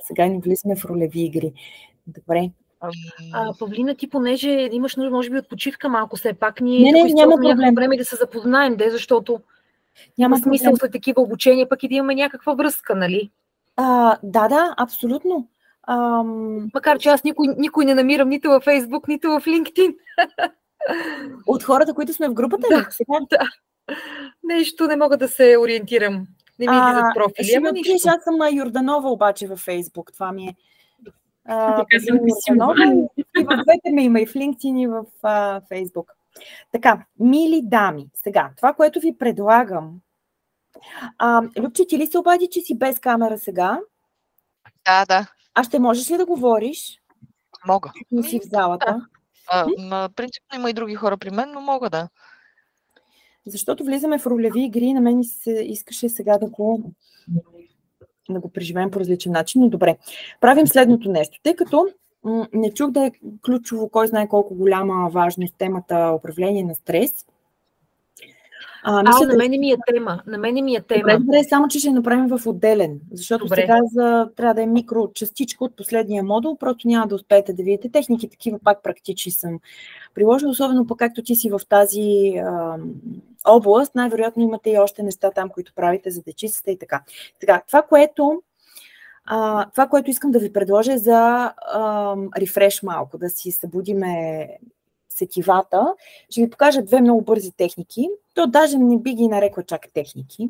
сега ни влизаме в ролеви игри. Добре. Павлина, ти понеже имаш нужда, може би, от почивка малко все пак, ние не, няма проблем. Време да се запознаем, защото няма смисъл след такива обучения, пък и да имаме някаква връзка, нали? Да, абсолютно. Макар че аз никой не намирам нито във Фейсбук, нито в LinkedIn. От хората, които сме в групата? Да. Нещо не мога да се ориентирам. Не ми излизат профили, ама нищо. Аз съм Йорданова обаче във Фейсбук. Това ми е. Йорданова, и в двете ме има, и в LinkedIn, и в Фейсбук. Така, мили дами, сега, това, което ви предлагам. Любче, ти ли се обади, че си без камера сега? Да. А ще можеш ли да говориш? Мога. Не си в залата. Принципно има и други хора при мен, но мога да. Защото влизаме в ролеви игри, на мен се искаше сега да го преживеем по различен начин, но добре. Правим следното нещо. Тъй като не чух да е ключово, кой знае колко голяма важност темата управление на стрес. На мен ми е тема. Добре, само че ще направим в отделен, защото сега трябва да е микрочастичка от последния модул, просто няма да успеете да видите техники, такива пак практични съм приложила, особено пък както ти си в тази област, най-вероятно имате и още неща там, които правите за дечицата и така. Сега, това, което искам да ви предложа е за рефреш малко, да си събудиме сетивата. Ще ви покажа две много бързи техники. То даже не би ги нарекла чак техники.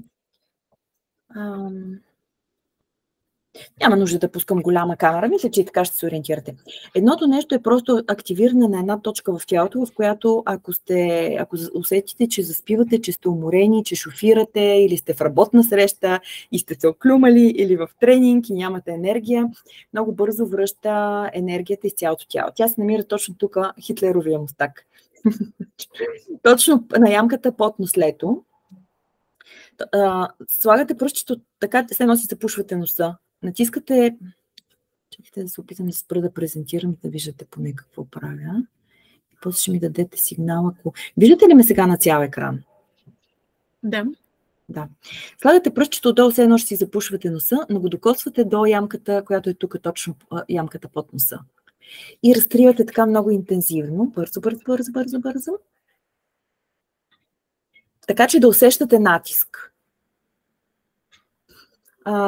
Няма нужда да пускам голяма камера. Мисля, че и така ще се ориентирате. Едното нещо е просто активиране на една точка в тялото, в която ако усетите, че заспивате, че сте уморени, че шофирате или сте в работна среща и сте се оклюмали или в тренинг и нямате енергия, много бързо връща енергията из цялото тяло. Тя се намира точно тук, Хитлеровия мустак. Точно на ямката под нослето. Слагате пръстчето така, все едно си запушвате носа. Натискате, чакайте да се опитам да спра да презентирам, да виждате поне какво правя. И после ще ми дадете сигнал, ако... Виждате ли ме сега на цял екран? Да. Слагате пръстчето отдолу, все едно ще си запушвате носа, но го докосвате до ямката, която е тук, точно ямката под носа. И разтривате така много интензивно, бързо. Така че да усещате натиск.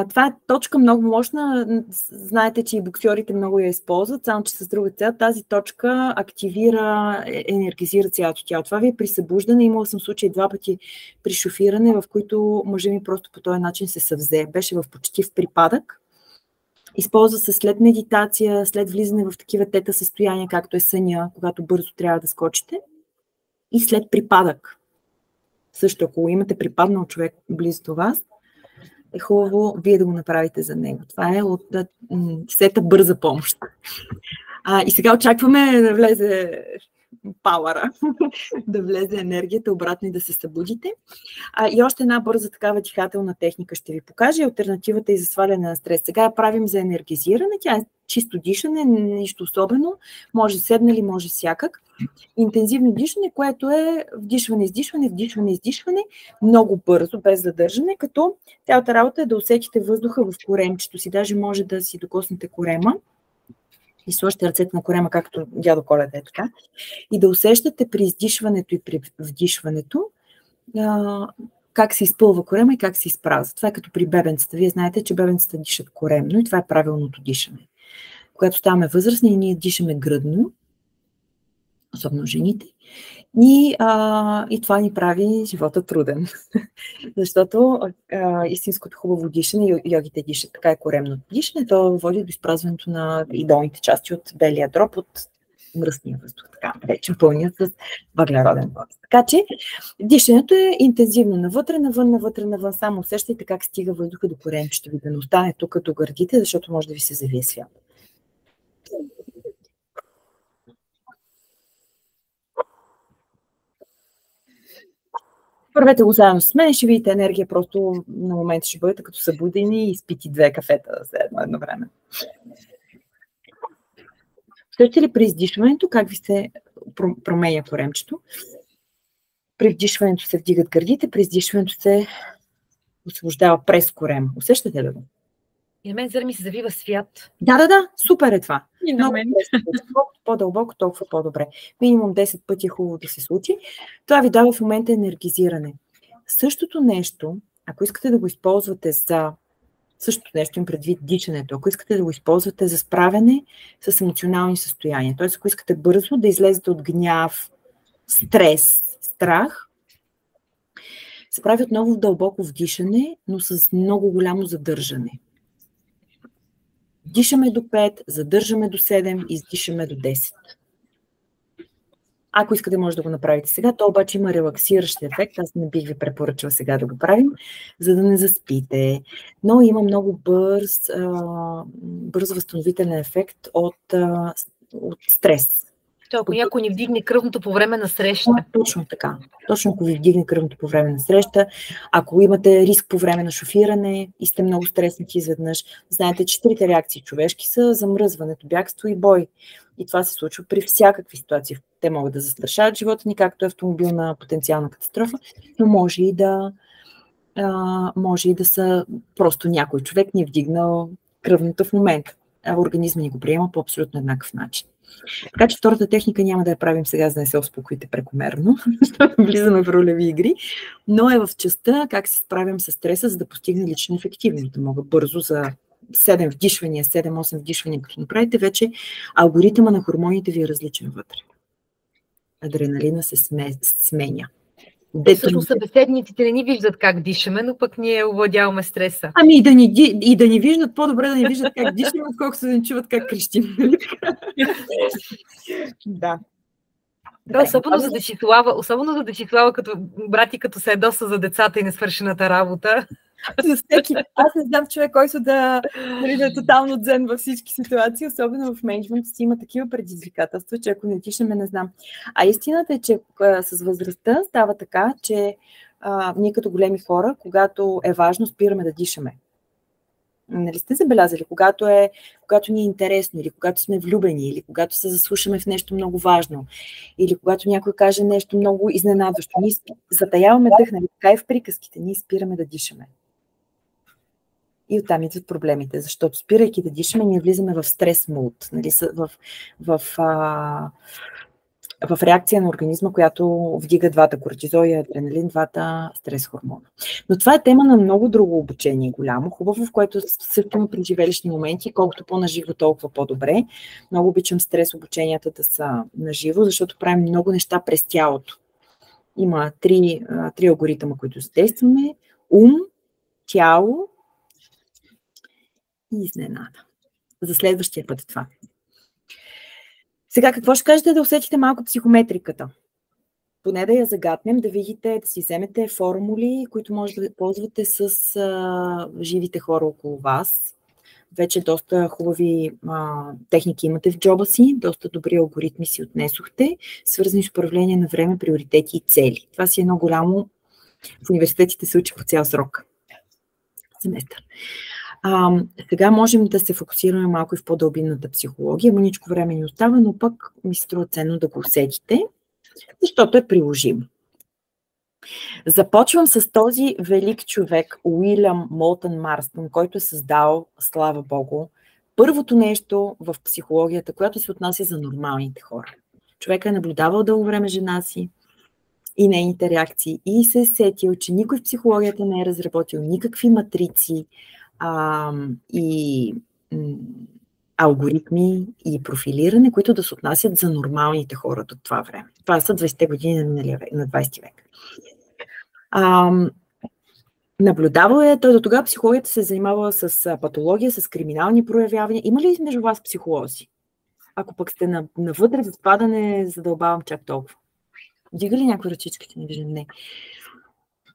Това е точка много мощна. Знаете, че и боксьорите много я използват, само че с друга цел. Тази точка активира, енергизира цялото тяло. Това ви е при събуждане. Имала съм случай 2 пъти при шофиране, в които мъжа ми просто по този начин се съвзе. Беше почти в припадък. Използва се след медитация, след влизане в такива тета състояния, както е съня, когато бързо трябва да скочите. И след припадък. Също, ако имате припаднал човек близо до вас, е хубаво вие да го направите за него. Това е от сета бърза помощ. И сега очакваме да влезе пауъра, да влезе енергията обратно и да се събудите. И още една бърза такава дихателна техника ще ви покажа. Алтернативата и за сваляне на стрес. Сега я правим за енергизиране. Тя е чисто дишане, нищо особено. Може седнали, може всякак. Интензивно дишане, което е вдишване, много бързо, без задържане, като цялата работа е да усетите въздуха в коремчето си. Даже може да си докоснете корема и сложите ръцете на корема, както дядо Коледа е така, и да усещате при издишването и при вдишването как се изпълва корема и как се изпразва. Това е като при бебенцата. Вие знаете, че бебенцата дишат коремно и това е правилното дишане. Когато ставаме възрастни, ние дишаме гръдно, особено жените, и това ни прави живота труден. Защото истинското хубаво дишане, йогите дишат така, е коремното дишане, то води до изпразването на и долните части от белия дроб, от мръсния въздух, така речем, пълният с въглероден двуокис. Така че дишането е интензивно навътре, навън, само усещайте как стига въздуха до коремчето ви, да не остане тук до гърдите, защото може да ви се завие свят. Първете го заедно с мен, ще видите енергия, просто на момента ще бъдете като събудени и изпити 2 кафета за едно време. Слушате ли при издишването как ви се променя коремчето? При вдишването се вдигат гърдите, при издишването се освобождава през корема. Усещате ли го? И на мен зър ми се завива свят. Да, супер е това. И на Много мен. колкото по-дълбоко, толкова по-добре. Минимум 10 пъти е хубаво да се случи. Това ви дава в момента енергизиране. Същото нещо, ако искате да го използвате за същото нещо, им предвид дишането, ако искате да го използвате за справяне с емоционални състояния, т.е. ако искате бързо да излезете от гняв, стрес, страх, се прави отново дълбоко вдишане, но с много голямо задържане. Дишаме до 5, задържаме до 7, издишаме до 10. Ако искате, може да го направите сега. То обаче има релаксиращ ефект. Аз не бих ви препоръчала сега да го правим, за да не заспите. Но има много бърз възстановителен ефект от стрес. Ако някой ни вдигне кръвното по време на среща. Точно така. Точно ако ви вдигне кръвното по време на среща, ако имате риск по време на шофиране и сте много стреснати изведнъж, знаете, че 4 реакции човешки са замръзването, бягство и бой. И това се случва при всякакви ситуации. Те могат да застрашават живота ни, както е автомобилна потенциална катастрофа, но може и да са просто някой човек ни е вдигнал кръвното в момента. Организма ни го приема по абсолютно еднакъв начин. Така че втората техника няма да я правим сега, за да не се успокоите прекомерно, защото влизаме в ролеви игри, но е в частта как се справям с стреса, за да постигне лична ефективност, да мога бързо за 7 вдишвания, 7-8 вдишвания, като направите, вече алгоритъма на хормоните ви е различен вътре. Адреналина се сменя. Всъщност събеседниците не ни виждат как дишаме, но пък ние овладяваме стреса. Ами и да ни виждат, по-добре да ни виждат как дишаме, отколкото да ни чуват как крещим. Да. Да, особено за Десислава, като брати, като се ядоса за децата и несвършената работа. Аз не знам човек, който да е тотално дзен във всички ситуации, особено в мениджмънта си има такива предизвикателства, че ако не дишаме, не знам. А истината е, че с възрастта става така, че ние като големи хора, когато е важно, спираме да дишаме. Нали сте забелязали, когато ни е интересно, или когато сме влюбени, или когато се заслушаме в нещо много важно, или когато някой каже нещо много изненадващо, ние затаяваме дъх, нали, така и в приказките, ние спираме да дишаме. И оттам идват проблемите, защото спирайки да дишаме, ние влизаме в стрес мод, нали, в реакция на организма, която вдига двата кортизол и адреналин, двата стрес хормона. Но това е тема на много друго обучение голямо, хубаво, в което също има преживелищни моменти, колкото по-наживо, толкова по-добре. Много обичам стрес обученията да са наживо, защото правим много неща през тялото. Има три алгоритъма, които задействаме. Ум, тяло и изненада. За следващия път е това. Сега, какво ще кажете да усетите малко психометриката? Поне да я загатнем, да видите, да си вземете формули, които може да ползвате с живите хора около вас. Вече доста хубави техники имате в джоба си, доста добри алгоритми си отнесохте, свързани с управление на време, приоритети и цели. Това си е едно голямо. В университетите се учи по цял срок. Семестър. Сега можем да се фокусираме малко и в по-дълбинната психология. Мъничко време ни остава, но пък ми се струва ценно да го усетите, защото е приложимо. Започвам с този велик човек, Уилям Молтън Марстън, който е създал, слава Богу, първото нещо в психологията, което се отнася за нормалните хора. Човек е наблюдавал дълго време жена си и нейните реакции и се е сетил, че никой в психологията не е разработил никакви матрици, и алгоритми и профилиране, които да се отнасят за нормалните хора до това време. Това са 20-те години на 20 век. Наблюдавал е, той до тогава психологията се занимава с патология, с криминални проявявания. Има ли между вас психолози? Ако пък сте навътре, за това да не задълбавам чак толкова. Дига ли някой ръчичките? Не виждам, не.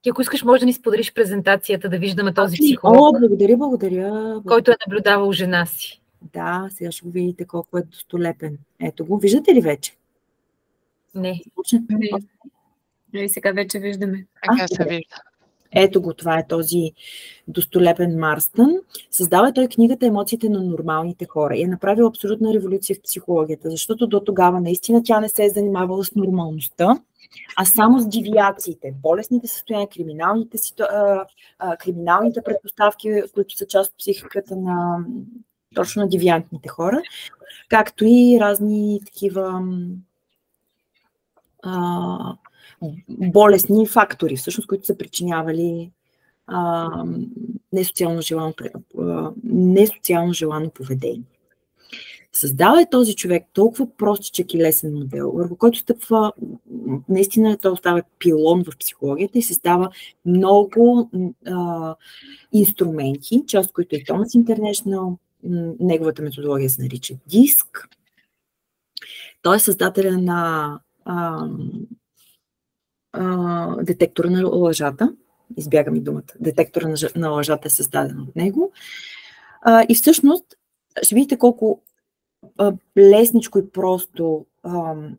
Ти, ако искаш, може да ни споделиш презентацията, да виждаме този психолог. Благодаря. Който е наблюдавал жена си. Да, сега ще го видите колко е достолепен. Ето го. Виждате ли вече? Не. И сега вече виждаме. Така се вижда. Ето го, това е този достолепен Марстън. Създава той книгата "Емоциите на нормалните хора" и е направил абсолютна революция в психологията, защото до тогава наистина тя не се е занимавала с нормалността. а само с девиациите, болестните състояния, криминалните предпоставки, които са част от психиката на точно на девиантните хора, както и разни такива болестни фактори, всъщност, които са причинявали несоциално желано поведение. Създава е този човек толкова простичък и лесен модел, върху който стъпва, наистина той остава пилон в психологията и създава много инструменти, част от които е Томас Интернешнъл, неговата методология се нарича ДИСК. Той е създателя на детектора на лъжата. Избягам и думата. Детектора на лъжата е създаден от него. И всъщност ще видите колко лесничко и просто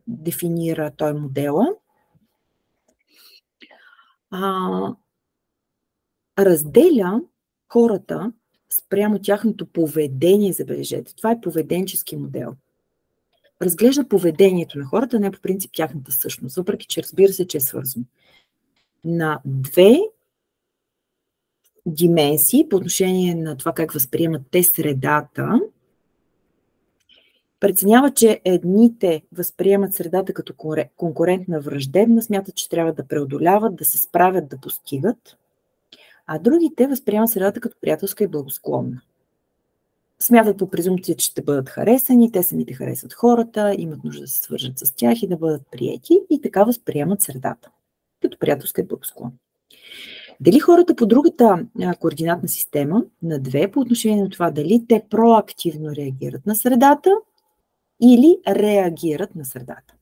дефинира той модела. Разделя хората спрямо тяхното поведение, забележете. Това е поведенчески модел. Разглежда поведението на хората, не по принцип тяхната същност, въпреки че разбира се, че е свързано. На две дименсии по отношение на това как възприемат те средата, преценява, че едните възприемат средата като конкурентна враждебна, смятат, че трябва да преодоляват, да се справят, да постигат, а другите възприемат средата като приятелска и благосклонна. Смятат по презумпция, че ще бъдат харесани, те самите харесват хората, имат нужда да се свържат с тях и да бъдат приети и така възприемат средата като приятелска и благосклонна. Дали хората по другата координатна система на две по отношение на това дали те проактивно реагират на средата или реагират на средата.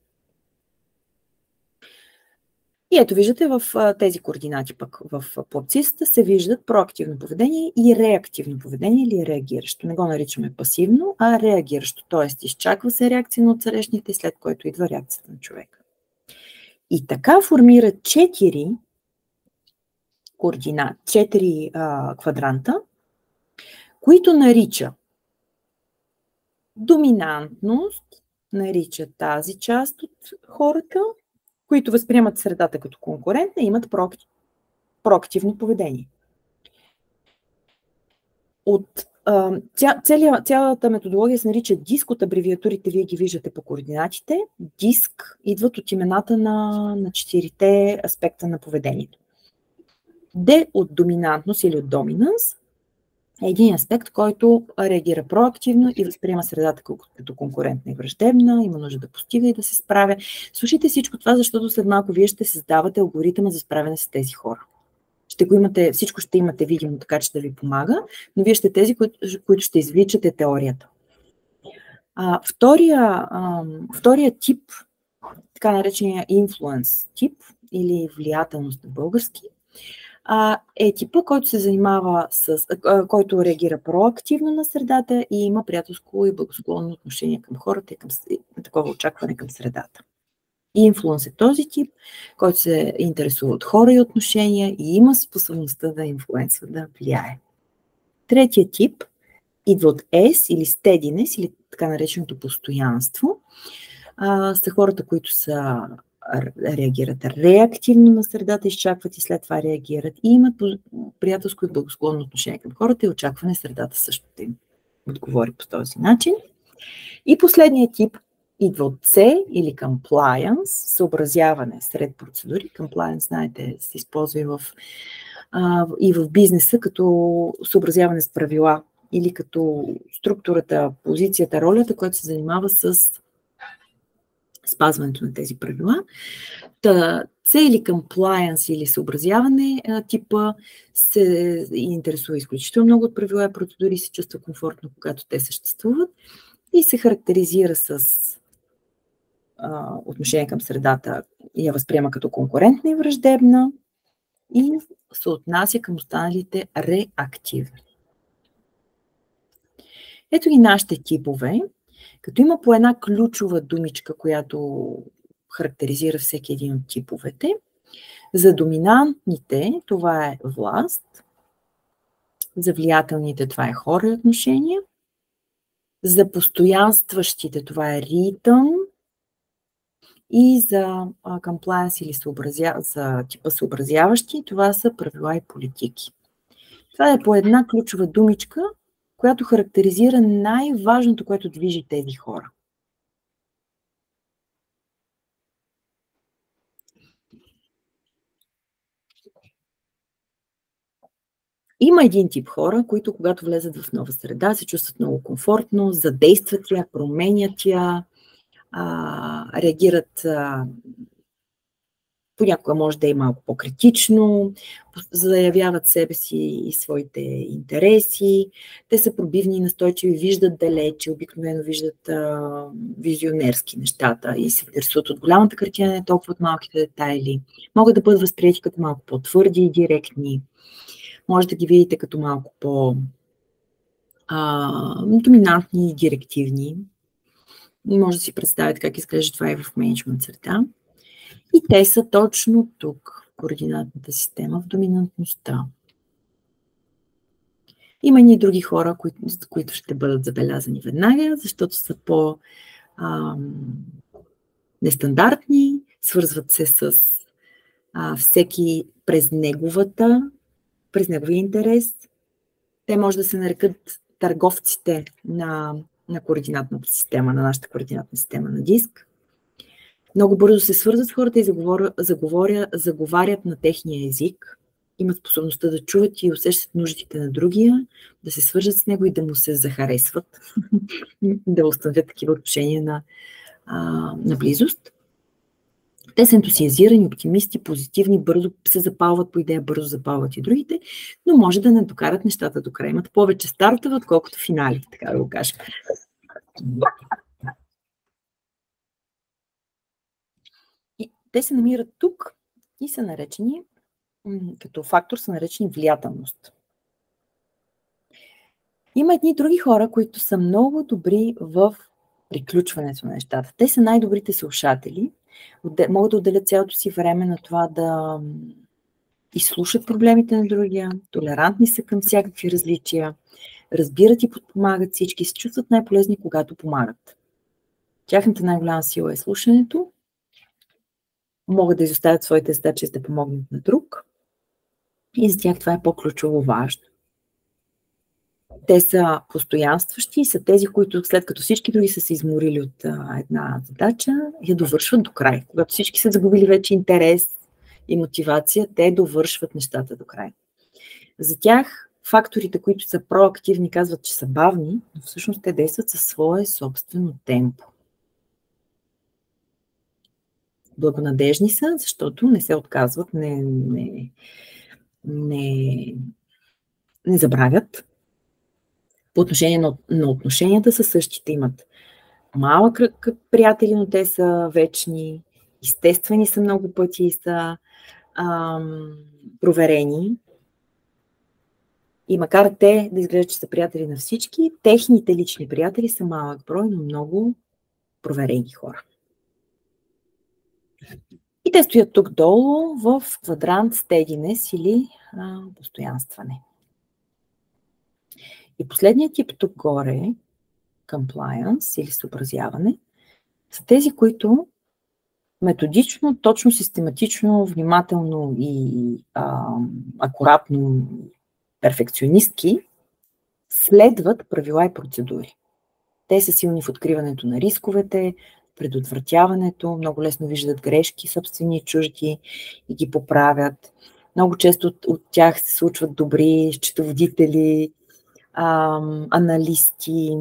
И ето виждате в тези координати пък в плоцистата се виждат проактивно поведение и реактивно поведение или реагиращо. Не го наричаме пасивно, а реагиращо. Т.е. изчаква се реакция на отсрещните, след което идва реакцията на човека. И така формира 4 квадранта, които нарича доминантност, нарича тази част от хората, които възприемат средата като конкурентна и имат проактивно поведение. Цялата методология се нарича ДИСК, от абревиатурите вие ги виждате по координатите. ДИСК идват от имената на 4 аспекта на поведението. Д от доминантност или от доминанс е един аспект, който реагира проактивно и възприема средата като конкурентна и враждебна, има нужда да постига и да се справя. Слушайте всичко това, защото след малко вие ще създавате алгоритъма за справяне с тези хора. Всичко ще имате видимо, така че да ви помага, но вие сте тези, които ще извличате теорията. Втория тип, така наречения influence тип или влиятелност на български, е типа, който се занимава който реагира проактивно на средата и има приятелско и благосклонно отношение към хората и към такова очакване към средата. Инфлуенс е този тип, който се интересува от хора и отношения и има способността да инфлуенсва, да влияе. Третия тип идва от S или steadiness, или така нареченото постоянство. Са хората, които реагират реактивно на средата, изчакват и след това реагират и имат приятелско и благосклонно отношение към хората и очакване средата също да им отговори по този начин. И последният тип идва от C или compliance, съобразяване сред процедури. Compliance, знаете, се използва и в бизнеса като съобразяване с правила или като структурата, позицията, ролята, която се занимава с спазването на тези правила. C или compliance или съобразяване типа се интересува изключително много от правила и процедури и се чувства комфортно, когато те съществуват и се характеризира с отношение към средата и я възприема като конкурентна и враждебна и се отнася към останалите реактивни. Ето ги нашите типове, като има по една ключова думичка, която характеризира всеки един от типовете. За доминантните това е власт, за влиятелните това е хора и отношения, за постоянстващите това е ритъм И за compliance или за типа съобразяващи, това са правила и политики. Това е по една ключова думичка, която характеризира най-важното, което движи тези хора. Има един тип хора, които когато влезат в нова среда, се чувстват много комфортно, задействат я, променят я, реагират, понякога може да е малко по-критично, заявяват себе си и своите интереси. Те са пробивни и настойчиви, виждат далече, обикновено виждат визионерски нещата и се интересуват от голямата картина, не толкова от малките детайли. Могат да бъдат възприяти като малко по-твърди и директни. Може да ги видите като малко по-доминантни и директивни. Може да си представите как изглежда това и в мениджмънт среда. И те са точно тук, в координатната система, в доминантността. Има и други хора, които ще бъдат забелязани веднага, защото са по-нестандартни, свързват се с всеки през неговия интерес. Те може да се нарекат търговците на координатната система, на нашата координатна система на диск. Много бързо се свързват с хората и заговарят на техния език. Имат способността да чуват и усещат нуждите на другия, да се свържат с него и да му се захаресват, да установят такива отношения на близост. Те са ентусиазирани, оптимисти, позитивни, бързо се запалват по идея, бързо запалват и другите, но може да не докарат нещата до края. Имат повече стартове, отколкото финали, така да го кажем. И те се намират тук и са наречени, като фактор са наречени влиятелност. Има едни други хора, които са много добри в приключването на нещата. Те са най-добрите слушатели. Могат да отделят цялото си време на това да изслушат проблемите на другия, толерантни са към всякакви различия, разбират и подпомагат всички, се чувстват най-полезни, когато помагат. Тяхната най-голяма сила е слушането. Могат да изоставят своите задачи, за да помогнат на друг. И за тях това е по-ключово важно. Те са постоянстващи и са тези, които след като всички други са се изморили от една задача, я довършват до край. Когато всички са загубили вече интерес и мотивация, те довършват нещата до край. За тях факторите, които са проактивни, казват, че са бавни, но всъщност те действат със свое собствено темпо. Благонадежни са, защото не се отказват, не забравят. По отношение на отношенията са същите. Имат малък кръг приятели, но те са вечни, естествени са много пъти и са проверени. И макар те да изглеждат, че са приятели на всички, техните лични приятели са малък брой, но много проверени хора. И те стоят тук долу в квадрант steadiness или постоянстване. И последният тип тук горе, compliance или съобразяване, са тези, които методично, точно, систематично, внимателно и акуратно, перфекционистки следват правила и процедури. Те са силни в откриването на рисковете, предотвратяването, много лесно виждат грешки, собствени и чужди и ги поправят. Много често от тях се случват добри счетоводители, аналисти,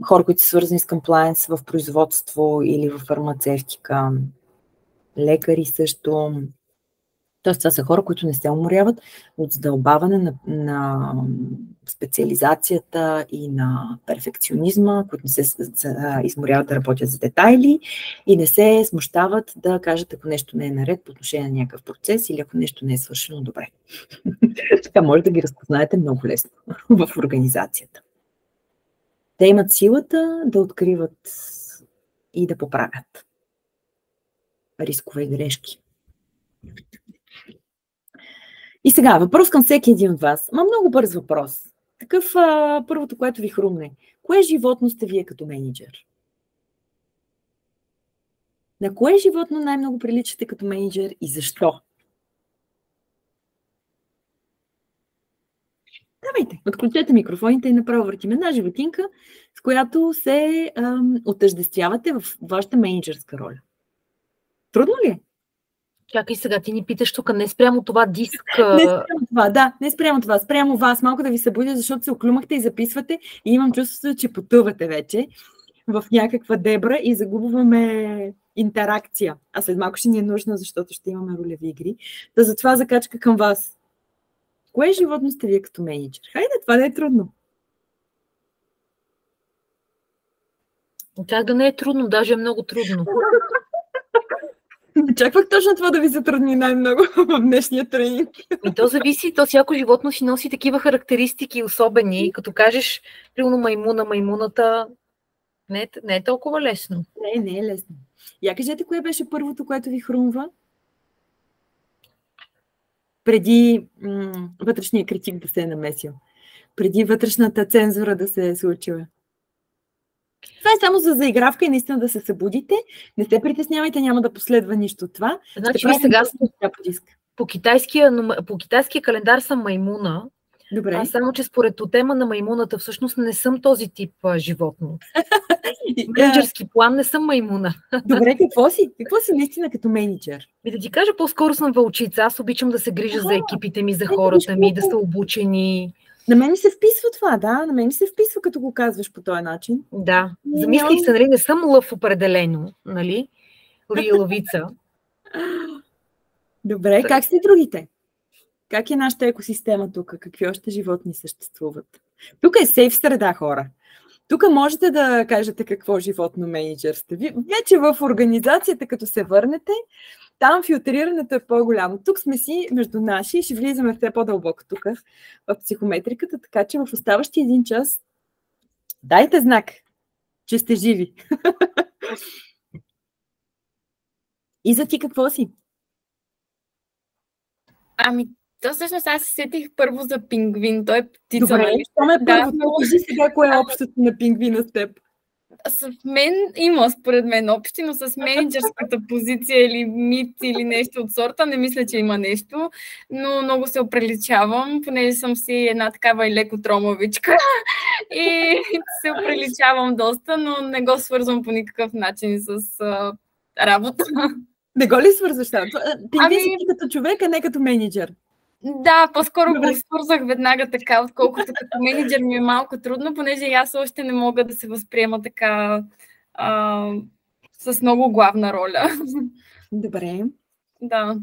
хора, които са свързани с комплаенс в производство или в фармацевтика, лекари също. Тоест, това са хора, които не се уморяват от задълбаване на специализацията и на перфекционизма, които не се изморяват да работят за детайли и не се смущават да кажат, ако нещо не е наред по отношение на някакъв процес или ако нещо не е свършено добре. Така може да ги разпознаете много лесно в организацията. Те имат силата да откриват и да поправят рискове и грешки. И сега, въпрос към всеки един от вас. Много бърз въпрос. Такъв първото, което ви хрумне. Кое животно сте вие като менеджер? На кое животно най-много приличате като мениджър и защо? Давайте, отключете микрофоните и направо въртим една животинка, с която се отъждествявате в вашата мениджърска роля. Трудно ли е? Чакай сега, ти ни питаш тук, не спрямо това диск. Не спрямо това, да, не спрямо това, спрямо вас. Малко да ви събудя, защото се оклюмахте и записвате и имам чувството, че потъвате вече в някаква дебра и загубваме интеракция. А след малко ще ни е нужно, защото ще имаме ролеви игри. Да, затова закачка към вас. Кое животно сте вие като мениджър? Хайде, това не е трудно. Как да не е трудно, даже е много трудно. Очаквах точно това да ви затрудни най-много в днешния тренинг. И то зависи, то всяко животно си носи такива характеристики особени. Като кажеш, примерно маймуната, не е толкова лесно. Не е лесно. Я кажете, кое беше първото, което ви хрумва? Преди вътрешния критик да се е намесил. Преди вътрешната цензура да се е случила. Това е само за заигравка и наистина да се събудите. Не се притеснявайте, няма да последва нищо от това. Значи сега по китайския календар съм маймуна. Добре. Само, че според тема на маймуната всъщност не съм този тип животно. В менеджерски план не съм маймуна. Добре, какво си? Какво си наистина като менеджер? И да ти кажа, по-скоро съм вълчица. Аз обичам да се грижа за екипите ми, за хората ми, да са обучени. На мен ми се вписва това, да. На мен ми се вписва, като го казваш по този начин. Да. Замислих се, нали, не съм лъв определено, нали? Лъвица. Добре, как сте другите? Как е нашата екосистема тук? Какви още животни съществуват? Тук е сейф среда, хора. Тук можете да кажете какво животно менеджер сте. Вече в организацията, като се върнете, там филтрирането е по-голямо. Тук сме си между наши и ще влизаме все по-дълбоко тук в психометриката, така че в оставащия един час дайте знак, че сте живи. И за ти какво си? То всъщност аз се сетих първо за пингвин. Той е птица. Добре, що ме първо? Кажи сега кое е общото на пингвина с теб. С мен има, според мен, общи, но с менеджерската позиция или мит или нещо от сорта, не мисля, че има нещо, но много се оприличавам, понеже съм си една такава и леко тромавичка и се оприличавам доста, но не го свързвам по никакъв начин с работа. Не го ли свързваш там? Пингвин си като човек, а не като менеджер. Да, по-скоро го свързах веднага така, отколкото като менеджер ми е малко трудно, понеже аз още не мога да се възприема така с много главна роля. Добре. Да.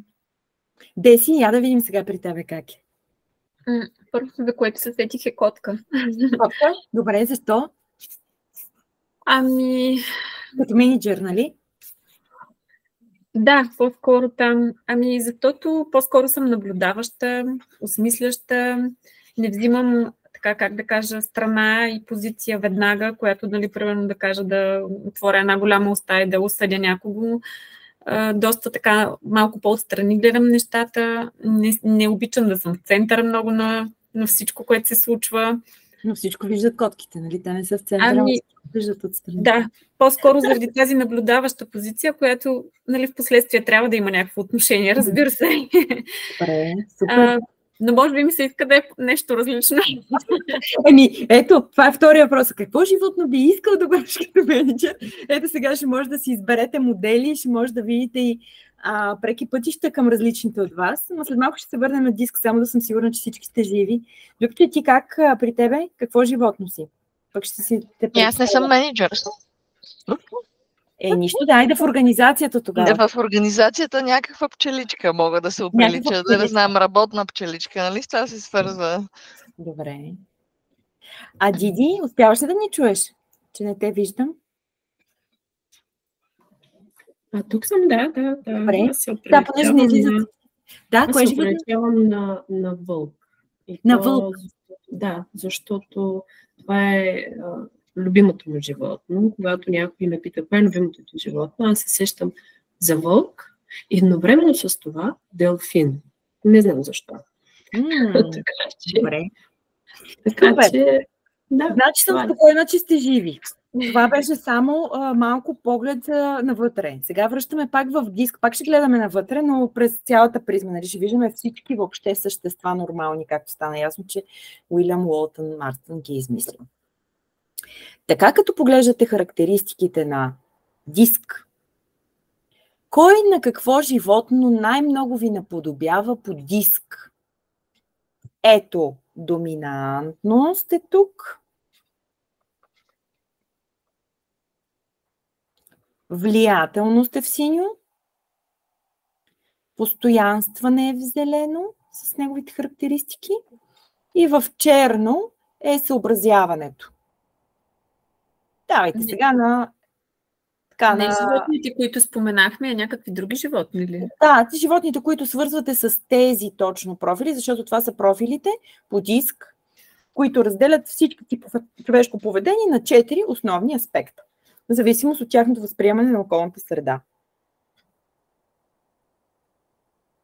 Деси, я да видим сега при тебе как е. Първо, за което се сетих е котка. Котка? Добре, защо? Като менеджер, нали? Да, по-скоро там. Защото по-скоро съм наблюдаваща, осмисляща, не взимам, така как да кажа, страна и позиция веднага, която, нали, примерно да кажа да отворя една голяма уста и да осъдя някого. Доста така малко по-отстрани гледам нещата. Не обичам да съм в центъра много на всичко, което се случва. Но всичко виждат котките, нали? Те не са в центъра, виждат отстрани. Да, по-скоро заради тази наблюдаваща позиция, която, нали, в последствие трябва да има някакво отношение, разбира се. Добре, супер. Но може би ми се иска да е нещо различно. Ето, това е втория въпрос. Какво животно би искал да бъдеш като менеджер? Ето сега ще може да си изберете модели, ще може да видите и преки пътища към различните от вас. Но след малко ще се върнем на диск, само да съм сигурна, че всички сте живи. Любче, ти как при тебе? Какво животно си? Пък ще си Аз не съм менеджер. Нищо, да, в организацията тогава. Да, в организацията някаква пчеличка мога да се оприлича, да не знам, работна пчеличка, нали? С това се свързва. Добре. А Диди, успяваш ли да ни чуеш? Че не те виждам. Тук съм, да. Добре. Да, понеже не излизат. Да, кое животно? Аз се оприличавам на вълк. На вълк? Да, защото това е любимото му животно. Когато някой ме пита кое е любимото ти животно, аз се сещам за вълк и едновременно с това делфин. Не знам защо. Добре. Така че, да. Значи съм спокойна, че сте живи. Това беше само малко поглед навътре. Сега връщаме пак в диск, пак ще гледаме навътре, но през цялата призма. Нали? Ще виждаме всички въобще същества нормални, както стана ясно, че Уилям Уолтън Марстън ги е измислил. Така като поглеждате характеристиките на диск, кой на какво животно най-много ви наподобява по диск? Ето, доминантност е тук. Влиятелност е в синьо. Постоянстване е в зелено с неговите характеристики. И в черно е съобразяването. Давайте сега на... Не животните, които споменахме, а някакви други животни ли? Да, животните, които свързвате с тези точно профили, защото това са профилите по диск, които разделят всички типове човешко поведение на 4 основни аспекта, в зависимост от тяхното възприемане на околната среда.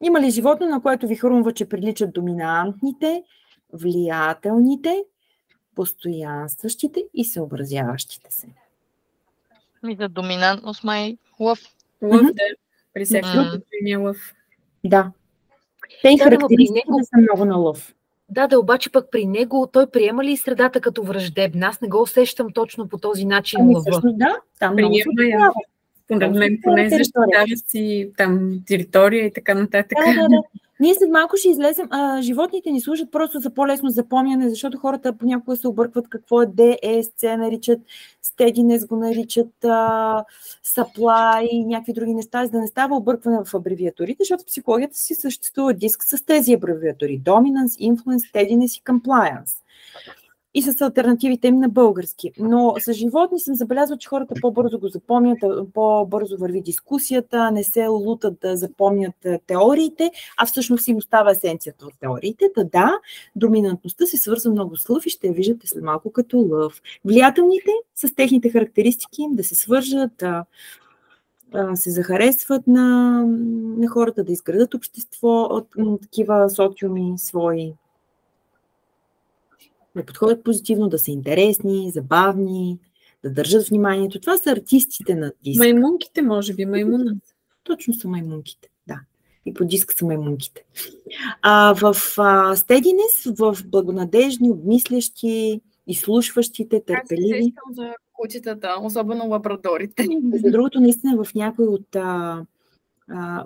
Има ли животно, на което ви хрумва, че приличат доминантните, влиятелните, постоянстващите и съобразяващите се? И за доминантност май лъв. Лъв, да. При всеки е лъв. Да. Те и характеристиките са много на лъв. Да, обаче пък при него той приема ли средата като враждебна? Аз не го усещам точно по този начин лъва. Всъщност да, там много се приема. Според мен поне защитава си там територия и така нататък. Да. Ние след малко ще излезем. Животните ни служат просто за по-лесно запомняне, защото хората понякога се объркват какво е DSC, наричат steadiness, го наричат supply и някакви други неща, за да не става объркване в абревиатурите, защото в психологията си съществува диск с тези абревиатури. Dominance, Influence, Steadiness и Compliance. И с алтернативите им на български. Но с животни съм забелязала, че хората по-бързо го запомнят, по-бързо върви дискусията, не се лутат да запомнят теориите, а всъщност им остава есенцията от теориите. Да, доминантността се свързва много с лъв и ще я виждате след малко като лъв. Влиятелните с техните характеристики да се свържат, да се захаресват на хората, да изградат общество от такива социуми свои. Да подходят позитивно, да са интересни, забавни, да държат вниманието. Това са артистите на диск. Маймунките, може би, маймуна. Точно са маймунките, да. И по диск са маймунките. В Steadiness, в благонадежни, обмислящи, изслушващите, търпеливи. Аз се сещам за кучетата, особено лабрадорите. За другото, наистина в някой от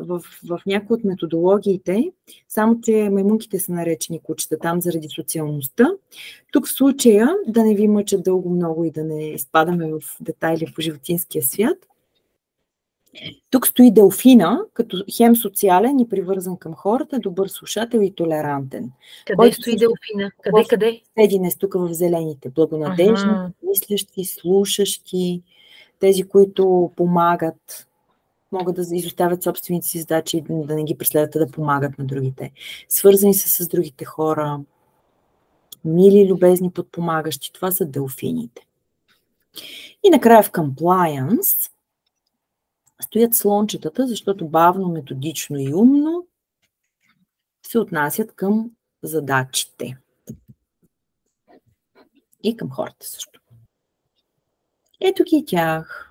в някои от методологиите, само че маймунките са наречени кучета там заради социалността. Тук в случая, да не ви мъчат дълго много и да не изпадаме в детайли по животинския свят, тук стои делфина, като хем социален и привързан към хората, добър слушател и толерантен. Къде стои делфина? Къде? Steadiness, тук в зелените. Благонадежни, мислещи, слушащи, тези, които помагат, могат да изоставят собствените си задачи и да не ги преследват, да помагат на другите. Свързани са с другите хора, мили, любезни, подпомагащи. Това са делфините. И накрая в compliance стоят слончетата, защото бавно, методично и умно се отнасят към задачите. И към хората също. Ето ги тях.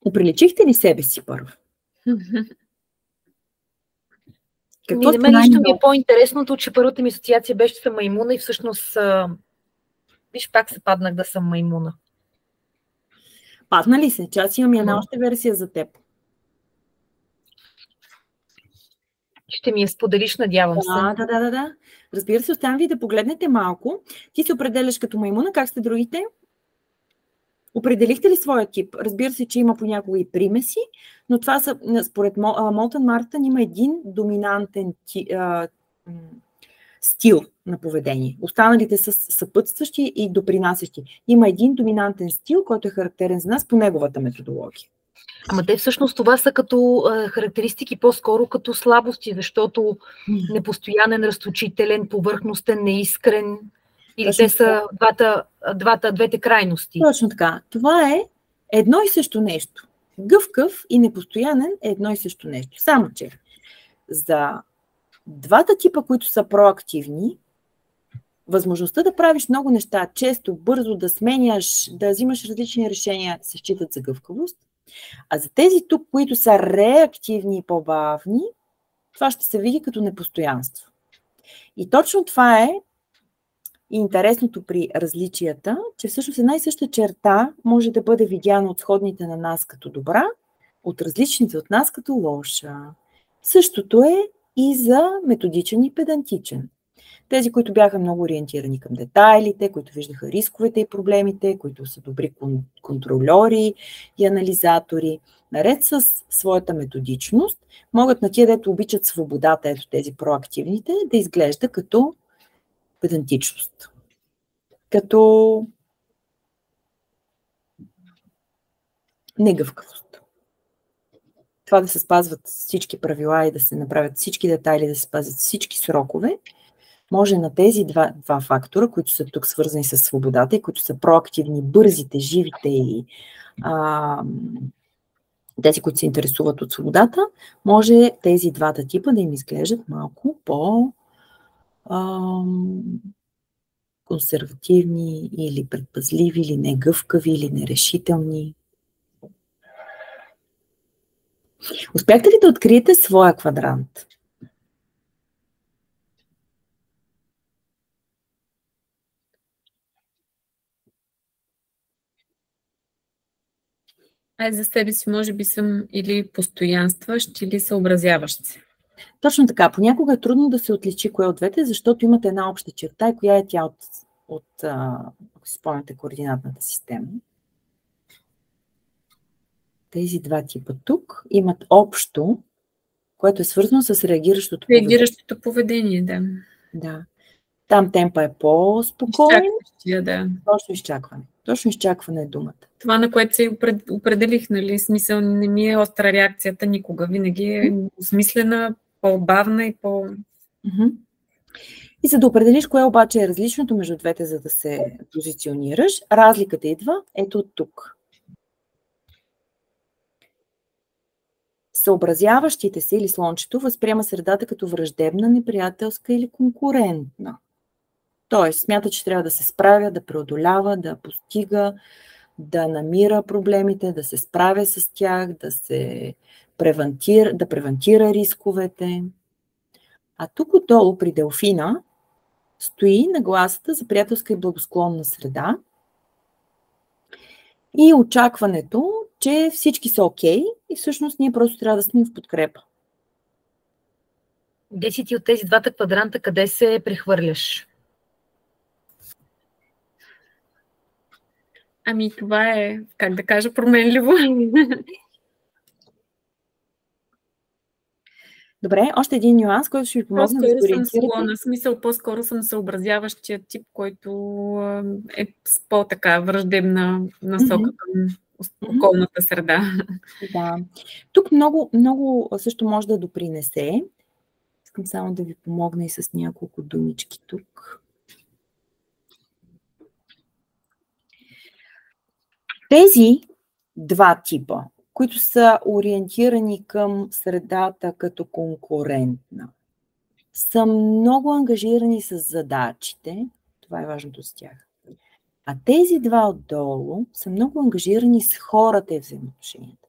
Оприличихте ли себе си първо? На мен лично ми е по-интересното, че първата ми асоциация беше, че съм маймуна и всъщност виж, пак се паднах да съм маймуна. Падна ли се? Че аз имам една още версия за теб. Ще ми я споделиш, надявам се. Да. Разбира се, оставям ви да погледнете малко. Ти се определяш като маймуна, как сте другите? Определихте ли своя тип? Разбира се, че има понякога и примеси, но това са, според Молтън Мартън, има един доминантен стил на поведение. Останалите са съпътстващи и допринасящи. Има един доминантен стил, който е характерен за нас по неговата методология. Ама те всъщност това са като характеристики по-скоро като слабости, защото непостоянен, разточителен, повърхностен, неискрен. Или точно те са двете крайности. Точно така. Това е едно и също нещо. Гъвкав и непостоянен е едно и също нещо. Само че за двата типа, които са проактивни, възможността да правиш много неща, често, бързо, да сменяш, да взимаш различни решения, се считат за гъвкавост. А за тези тук, които са реактивни и по-бавни, това ще се види като непостоянство. И точно това е интересното при различията, че всъщност една и съща черта може да бъде видяна от сходните на нас като добра, от различните от нас като лоша. Същото е и за методичен и педантичен. Тези, които бяха много ориентирани към детайлите, които виждаха рисковете и проблемите, които са добри контрольори и анализатори, наред с своята методичност, могат на тия, дето обичат свободата, ето тези проактивните, да изглежда като педантичност. Като негъвкавост. Това да се спазват всички правила и да се направят всички детайли, да се спазват всички срокове, може на тези два фактора, които са тук свързани с свободата и които са проактивни, бързите, живите и тези, които се интересуват от свободата, може тези двата типа да им изглеждат малко консервативни или предпазливи, или негъвкави, или нерешителни. Успяхте ли да откриете своя квадрант? За себе си може би съм или постоянстващ, или съобразяващ се. Точно така. Понякога е трудно да се отличи кое от двете, защото имате една обща черта и коя е тя ако си спомняте, координатната система. Тези два типа тук имат общо, което е свързано с реагиращото поведение. Реагиращото поведение, да. Да. Там темпа е по-спокоен. Да. Точно изчакване е думата. Това, на което се определих, нали, смисъл не ми е остра реакцията никога. Винаги е осмислена, по-бавна и по... И за да определиш кое обаче е различното между двете, за да се позиционираш, разликата идва ето от тук. Съобразяващите се или слончето възприема средата като враждебна, неприятелска или конкурентна. Тоест, смята, че трябва да се справя, да преодолява, да постига, да намира проблемите, да се справя с тях, да превентира рисковете. А тук отдолу при Делфина стои нагласата за приятелска и благосклонна среда и очакването, че всички са окей и всъщност ние просто трябва да сме в подкрепа. Де си ти от тези двата квадранта, къде се прехвърляш? Ами това е, как да кажа, променливо. Добре, още един нюанс, който ще ви помогне да се ориентирате. По-скоро съм слона, смисъл, по-скоро съм съобразяващия тип, който е с по-така враждебна насока към околната среда. Да. Тук много, много също може да допринесе. Искам само да ви помогна и с няколко думички тук. Тези два типа, които са ориентирани към средата като конкурентна, са много ангажирани с задачите. Това е важното с тях. А тези два отдолу са много ангажирани с хората и взаимоотношенията.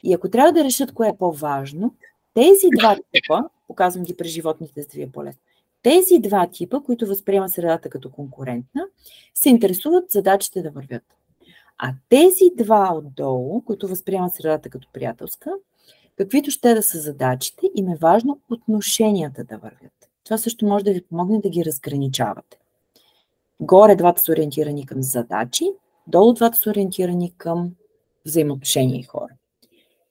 И ако трябва да решат кое е по-важно, тези два типа, показвам ги при животните, за да ви е по-лесно, тези два типа, които възприемат средата като конкурентна, се интересуват задачите да вървят. А тези два отдолу, които възприемат средата като приятелска, каквито ще да са задачите, им е важно отношенията да вървят. Това също може да ви помогне да ги разграничавате. Горе двата са ориентирани към задачи, долу двата са ориентирани към взаимоотношения и хора.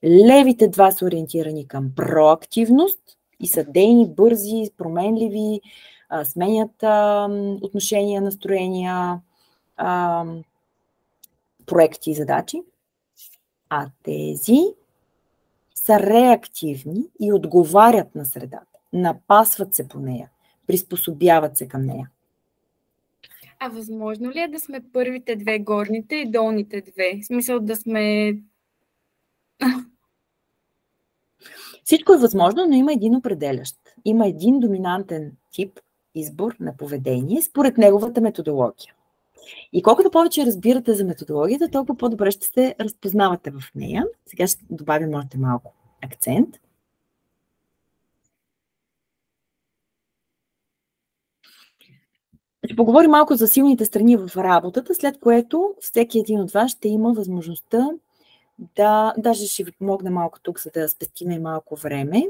Левите два са ориентирани към проактивност и са дейни, бързи, променливи, сменят отношения, настроения, проекти и задачи. А тези са реактивни и отговарят на средата. Напасват се по нея, приспособяват се към нея. А възможно ли е да сме първите две, горните и долните две? В смисъл да сме... Всичко е възможно, но има един определящ. Има един доминантен тип избор на поведение според неговата методология. И колкото повече разбирате за методологията, толкова по-добре ще се разпознавате в нея. Сега ще добавим още малко акцент. Ще поговорим малко за силните страни в работата, след което всеки един от вас ще има възможността даже ще ви помогна малко тук, за да спестим и малко време,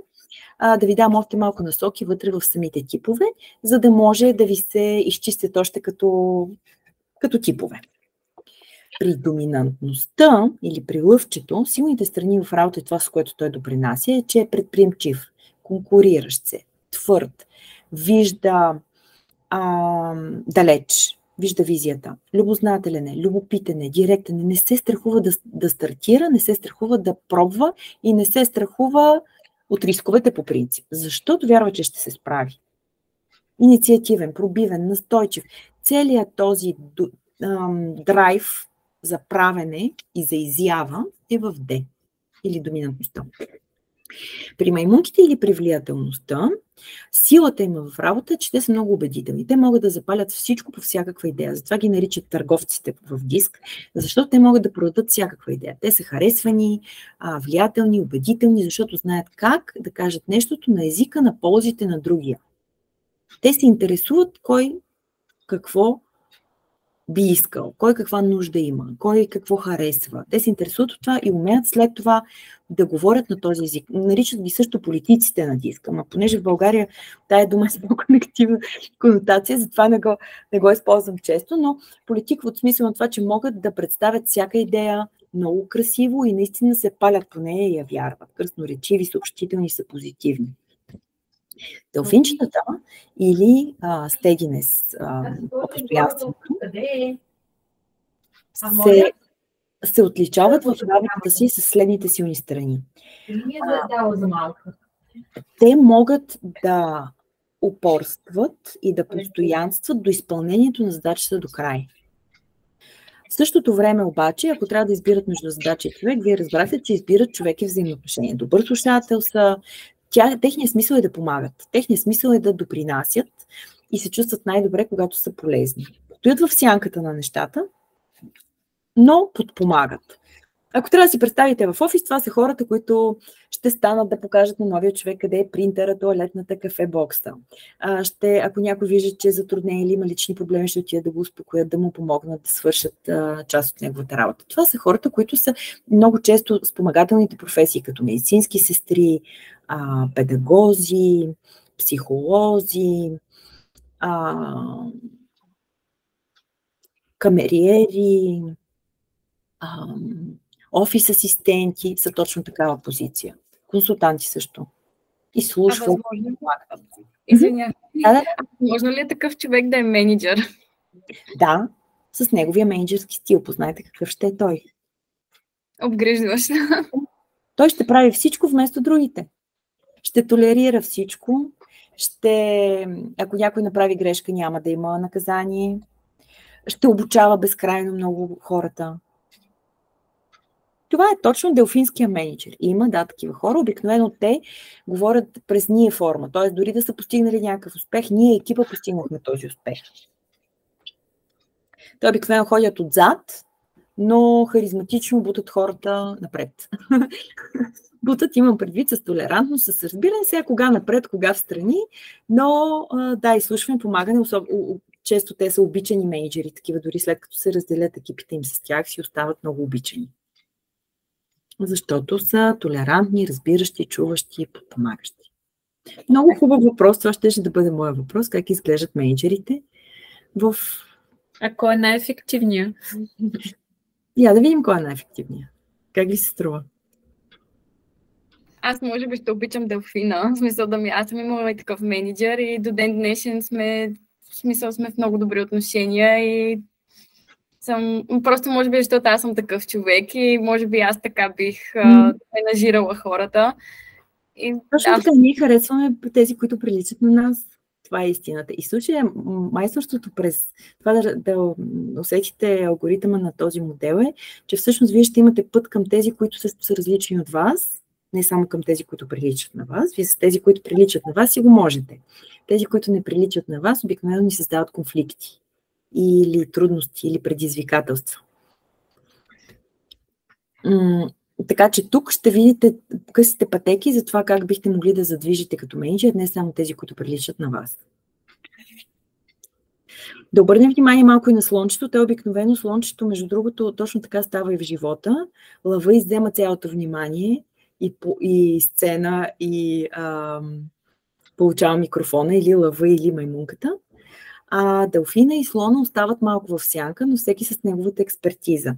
да ви дам още малко насоки вътре в самите типове, за да може да ви се изчистят още като типове. При доминантността или при лъвчето, силните страни в работа и това, с което той допринася, е, че е предприемчив, конкуриращ се, твърд, вижда далеч, вижда визията, любознателен е, любопитен е, директен е, не се страхува да стартира, не се страхува да пробва и не се страхува от рисковете по принцип. Защото вярва, че ще се справи. Инициативен, пробивен, настойчив. Целият този драйв за правене и за изява е в D или доминантността. При маймунките или при влиятелността, силата им в работа е, че те са много убедителни. Те могат да запалят всичко по всякаква идея. Затова ги наричат търговците в диск, защото те могат да продадат всякаква идея. Те са харесвани, влиятелни, убедителни, защото знаят как да кажат нещото на езика на ползите на другия. Те се интересуват кой какво би искал, кой каква нужда има, кой какво харесва. Те се интересуват от това и умеят след това да говорят на този език. Наричат ги също политиците на диска, но понеже в България тая дума е много негативна конотация, затова не го използвам често, но политик в смисъл на това, че могат да представят всяка идея много красиво и наистина се палят по нея и я вярват. Красноречиви, съобщителни са позитивни. Делфинчетата или стегинес по постоянството се отличават в работата си с следните силни страни. Те могат да упорстват и да постоянстват до изпълнението на задачата до край. В същото време обаче, ако трябва да избират между задача и човек, вие разбрахте, че избират човек и взаимоотношение. Добър слушател са, техният смисъл е да помагат, техният смисъл е да допринасят и се чувстват най-добре, когато са полезни. Стоят в сянката на нещата, но подпомагат. Ако трябва да си представите в офис, това са хората, които ще станат да покажат на новия човек къде е принтера, тоалетната, кафе-бокста. Ако някой вижда, че е затруднен или има лични проблеми, ще отидат да го успокоят, да му помогнат да свършат част от неговата работа. Това са хората, които са много често спомагателните професии, като медицински сестри, педагози, психолози, камериери, офис асистенти са точно такава позиция. Консултанти също. И слушват. Извинявай. Можно ли е такъв човек да е менеджер? Да, с неговия менеджерски стил. Познайте какъв ще е той. Обгрижваш. Той ще прави всичко вместо другите. Ще толерира всичко. Ако някой направи грешка, няма да има наказание. Ще обучава безкрайно много хората. Това е точно делфинския менеджер. Има, такива хора. Обикновено те говорят през ние форма. Т.е. дори да са постигнали някакъв успех, ние екипа постигнахме този успех. Те обикновено ходят отзад, но харизматично бутат хората напред. Бутат, имам предвид, с толерантност, с разбиране сега кога напред, кога в страни, но изслушване, помагане, често те са обичани менеджери, такива дори след като се разделят екипите им с тях, си остават много обичани. Защото са толерантни, разбиращи, чуващи, подпомагащи. Много хубав въпрос, това ще да бъде моя въпрос, как изглеждат менеджерите в... А кой е най-ефективният? Да видим кой е най-ефективният. Как ви се струва? Аз може би ще обичам делфина, в смисъл аз съм имала и такъв менеджер и до ден днешен сме в много добри отношения и просто може би, защото аз съм такъв човек и може би аз така бих менажирала хората. Точно така, ние харесваме тези, които приличат на нас. Това е истината. И в случая майсторството през това да усетите алгоритъма на този модел е, че всъщност вие ще имате път към тези, които са различни от вас Не само към тези, които приличат на вас. Вие с тези, които приличат на вас, си го можете. Тези, които не приличат на вас, обикновено ни създават конфликти или трудности, или предизвикателства. Така че тук ще видите късите пътеки за това как бихте могли да задвижите като менеджер, не само тези, които приличат на вас. Да обърнем внимание малко и на слончето. Те обикновено слончето, между другото, точно така става и в живота. Лъва иззема цялото внимание и сцена, и получава микрофона, или лъва, или маймунката. А делфина и слона остават малко в сянка, но всеки с неговата експертиза.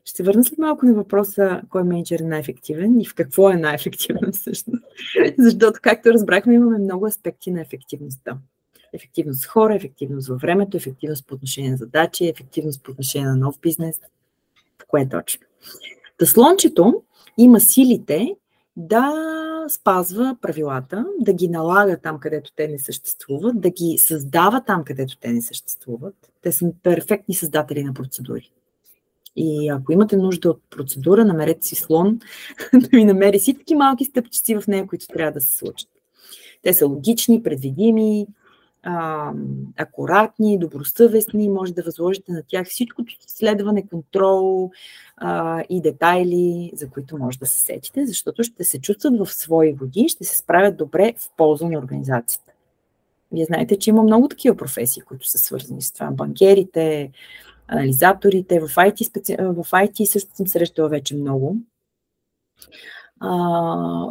Ще се върна след малко на въпроса кой менеджер е най-ефективен и в какво е най-ефективен всъщност. Защото, както разбрахме, имаме много аспекти на ефективността. Ефективност с хора, ефективност във времето, ефективност по отношение на задачи, ефективност по отношение на нов бизнес. Кое е точно? Та слончето има силите да спазва правилата, да ги налага там, където те не съществуват, да ги създава там, където те не съществуват. Те са перфектни създатели на процедури. И ако имате нужда от процедура, намерете си слон, да ви намери всички малки стъпчици в нея, които трябва да се случат. Те са логични, предвидими, акуратни, добросъвестни, може да възложите на тях всичкото следване, контрол и детайли, за които може да се сетите, защото ще се чувстват в свои води, ще се справят добре в полза на организацията. Вие знаете, че има много такива професии, които са свързани с това. Банкерите, анализаторите, в IT също съм срещала вече много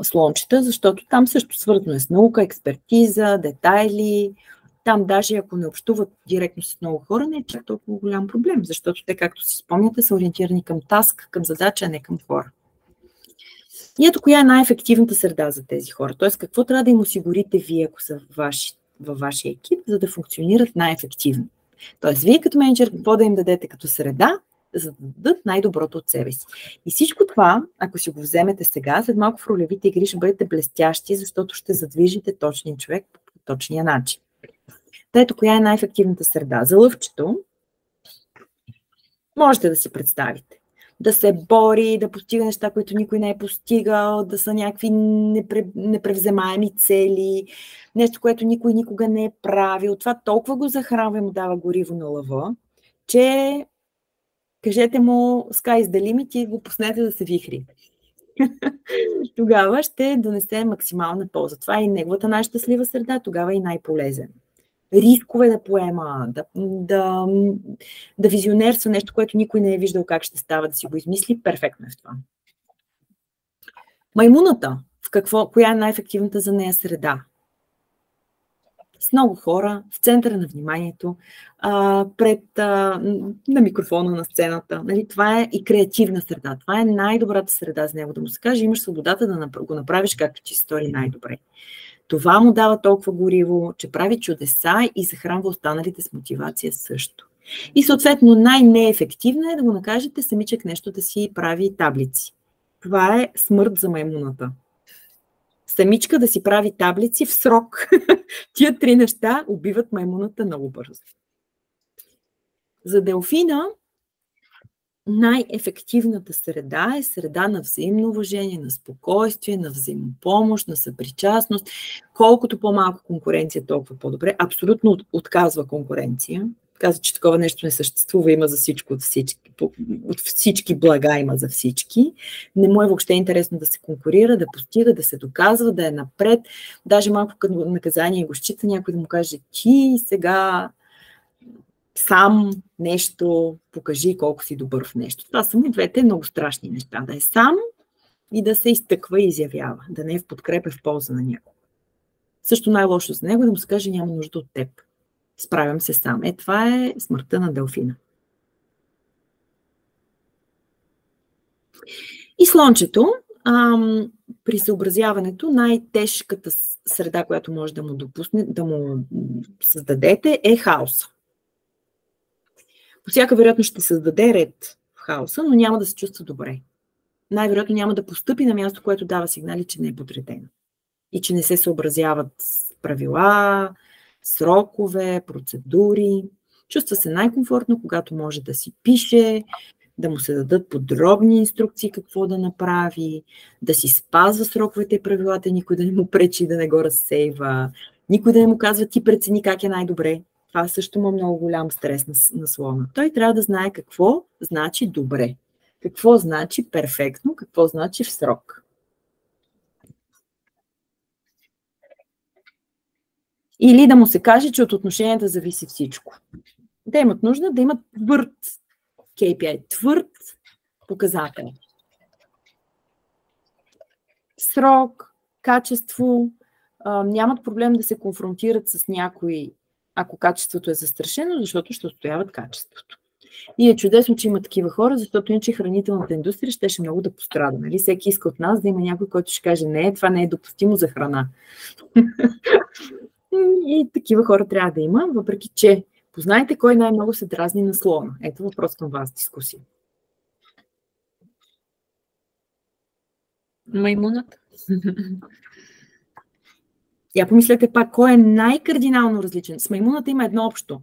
слончета, защото там също свързано е с наука, експертиза, детайли. Там даже ако не общуват директно с много хора, не е чак толкова голям проблем, защото те, както си спомняте, са ориентирани към таск, към задача, а не към хора. И ето коя е най-ефективната среда за тези хора. Тоест, какво трябва да им осигурите вие, ако са във вашия екип, за да функционират най-ефективно. Тоест, вие като менеджер, какво да им дадете като среда, за да дадат най-доброто от себе си. И всичко това, ако си го вземете сега, след малко в ролевите игри ще бъдете блестящи, защото ще задвижите точния човек по точния начин. Ето коя е най-ефективната среда. За лъвчето можете да си представите. Да се бори, да постига неща, които никой не е постигал, да са някакви непревземаеми цели, нещо, което никой никога не е правил. Това толкова го захранва и му дава гориво на лъва, че кажете му sky is the limit и го пуснете да се вихри. Тогава ще донесе максимална полза. Това е и неговата най-щастлива среда, тогава е и най-полезен. Рискове да поема, да визионерства нещо, което никой не е виждал как ще става, да си го измисли, перфектно е в това. Маймуната, коя е най-ефективната за нея среда? С много хора, в центъра на вниманието, на микрофона на сцената. Нали? Това е и креативна среда. Това е най-добрата среда за него да му се каже. Имаш свободата да го направиш както ти се стори най-добре. Това му дава толкова гориво, че прави чудеса и захранва останалите с мотивация също. И съответно най-неефективно е да го накажете самичък нещо да си прави таблици. Това е смърт за маймуната. Самичка да си прави таблици в срок. Тия 3 неща убиват маймуната много бързо. За делфина най-ефективната среда е среда на взаимно уважение, на спокойствие, на взаимопомощ, на съпричастност. Колкото по-малко конкуренция, толкова по-добре. Абсолютно отказва конкуренция. Казва, че такова нещо не съществува, има за всичко от всички блага има за всички. Не му е въобще интересно да се конкурира, да постига, да се доказва, да е напред. Даже малко като наказание го счита някой да му каже, ти сега сам нещо, покажи колко си добър в нещо. Това са му двете много страшни неща. Да е сам и да се изтъква и изявява. Да не е в подкрепа, в полза на някого. Също най-лошо за него да му се каже, няма нужда от теб. Справям се сам. Това е смъртта на делфина. И слончето, при съобразяването, най-тежката среда, която може да му допусне, да му създадете, е хаоса. По всяка вероятност ще създаде ред в хаоса, но няма да се чувства добре. Най-вероятно няма да постъпи на място, което дава сигнали, че не е подредено. И че не се съобразяват с правила, срокове, процедури. Чувства се най-комфортно, когато може да си пише, да му се дадат подробни инструкции какво да направи, да си спазва сроковете и правилата, никой да не му пречи да не го разсейва, никой да не му казва ти прецени как е най-добре. Това също има много голям стрес на слона. Той трябва да знае какво значи добре, какво значи перфектно, какво значи в срок. Или да му се каже, че от отношенията зависи всичко. Те имат нужда да имат твърд KPI, твърд показател. Срок, качество, нямат проблем да се конфронтират с някой, ако качеството е застрашено, защото ще отстояват качеството. И е чудесно, че има такива хора, защото иначе хранителната индустрия щеше много да пострада. Нали? Всеки иска от нас да има някой, който ще каже, не, това не е допустимо за храна. И такива хора трябва да има, въпреки че познайте кой най-много се дразни на слона. Ето въпрос към вас, дискусия. Маймуната. Я помислете пак, кой е най-кардинално различен. С маймуната има едно общо.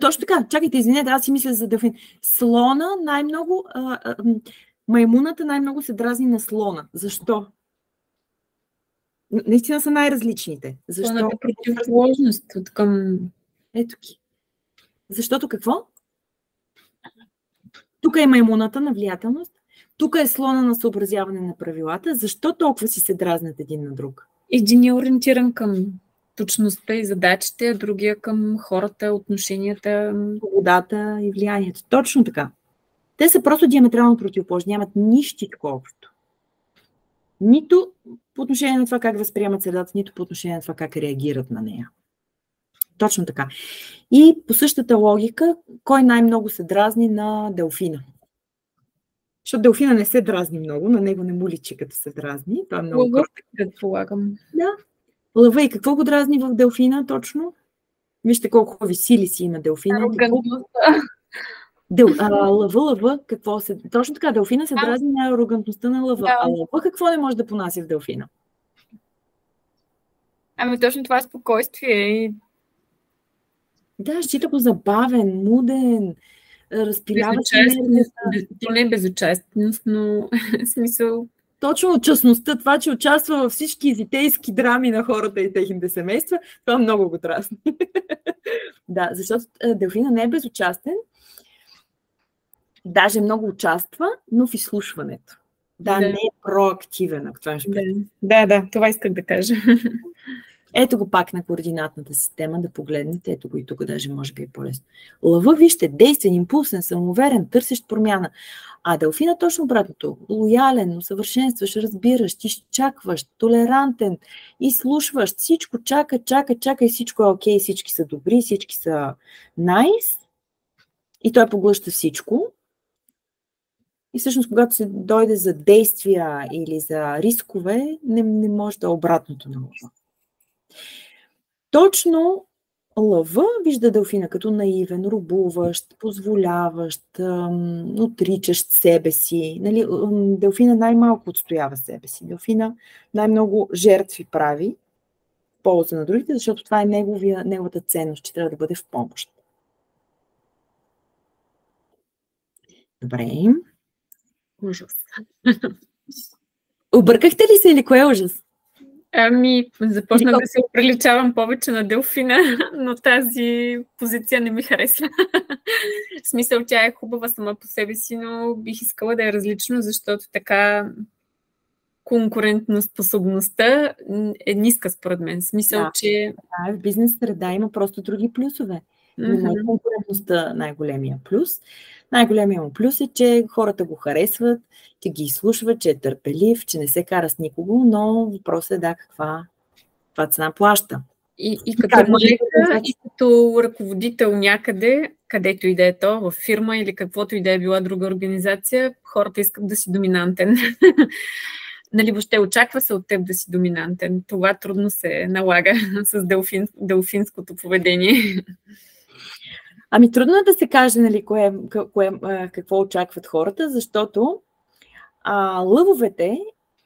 Точно така, чакайте, извинете, аз си мисля за делфин. Слона най-много, маймуната най-много се дразни на слона. Защо? Наистина са най-различните. Защо? Слона е противоположност от към... Ето ги. Защото какво? Тук е маймуната на влиятелност, тук е слона на съобразяване на правилата. Защо толкова си се дразнят един на друг? Един е ориентиран към точността и задачите, а другия към хората, отношенията. Свободата и влиянието. Точно така. Те са просто диаметрално противоположни, нямат нищичко общо. Нито по отношение на това как възприемат средата, нито по отношение на това как реагират на нея. Точно така. И по същата логика, кой най-много се дразни на делфина? Защото делфина не се дразни много, на него не му личи като се дразни. Той е много кротък. Предполагам. Да. Лъва и какво го дразни в делфина точно? Вижте колко хубави сили си има делфина. Лъва, какво се... Точно така, делфина се дразни на арогантността на лъва. Да. А лъва какво не може да понася в делфина? Ами точно това е спокойствие. Да, счита го забавен, муден, разпилява се. То не е безучастност, но смисъл... Точно частността, това, че участва във всички изитейски драми на хората и техните семейства, това много го трасне. Да, защото делфина не е безучастен, даже много участва, но в изслушването. Да, не е проактивен, ако това Да, това исках да кажа. Ето го пак на координатната система, да погледнете. Ето го и тук даже може би е по-лесно. Лъва, вижте, действен, импулсен, самоуверен, търсещ промяна. А делфина точно обратното. Лоялен, усъвършенстващ, разбиращ, изчакващ, толерантен, изслушващ. Всичко чака и всичко е окей, всички са добри, всички са найс. И той поглъща всичко. И всъщност, когато се дойде за действия или за рискове, не може да е обратното на лъва. Точно лъва вижда делфина като наивен, робуващ, позволяващ, отричащ себе си. Нали, делфина най-малко отстоява себе си. Делфина най-много жертви прави в полза на другите, защото това е неговата ценност, че трябва да бъде в помощ. Добре. Ужас. Объркахте ли се или кое е ужас? Ами, започнах да се приличавам повече на делфина, но тази позиция не ми харесва. В смисъл, тя е хубава сама по себе си, но бих искала да е различно, защото така конкурентна способността е ниска според мен. В смисъл, че... Да, в бизнес среда има просто други плюсове. Не е конкурентността най-големия плюс. Най-големия му плюс е, че хората го харесват, че ги изслушват, че е търпелив, че не се кара с никого, но въпросът е каква цена плаща. И като колега, и като ръководител някъде, където и да е то, в фирма или каквото и да е била друга организация, хората искат да си доминантен. Нали, въобще очаква се от теб да си доминантен. Това трудно се налага с делфинското поведение. Ами трудно е да се каже, нали, какво очакват хората, защото лъвовете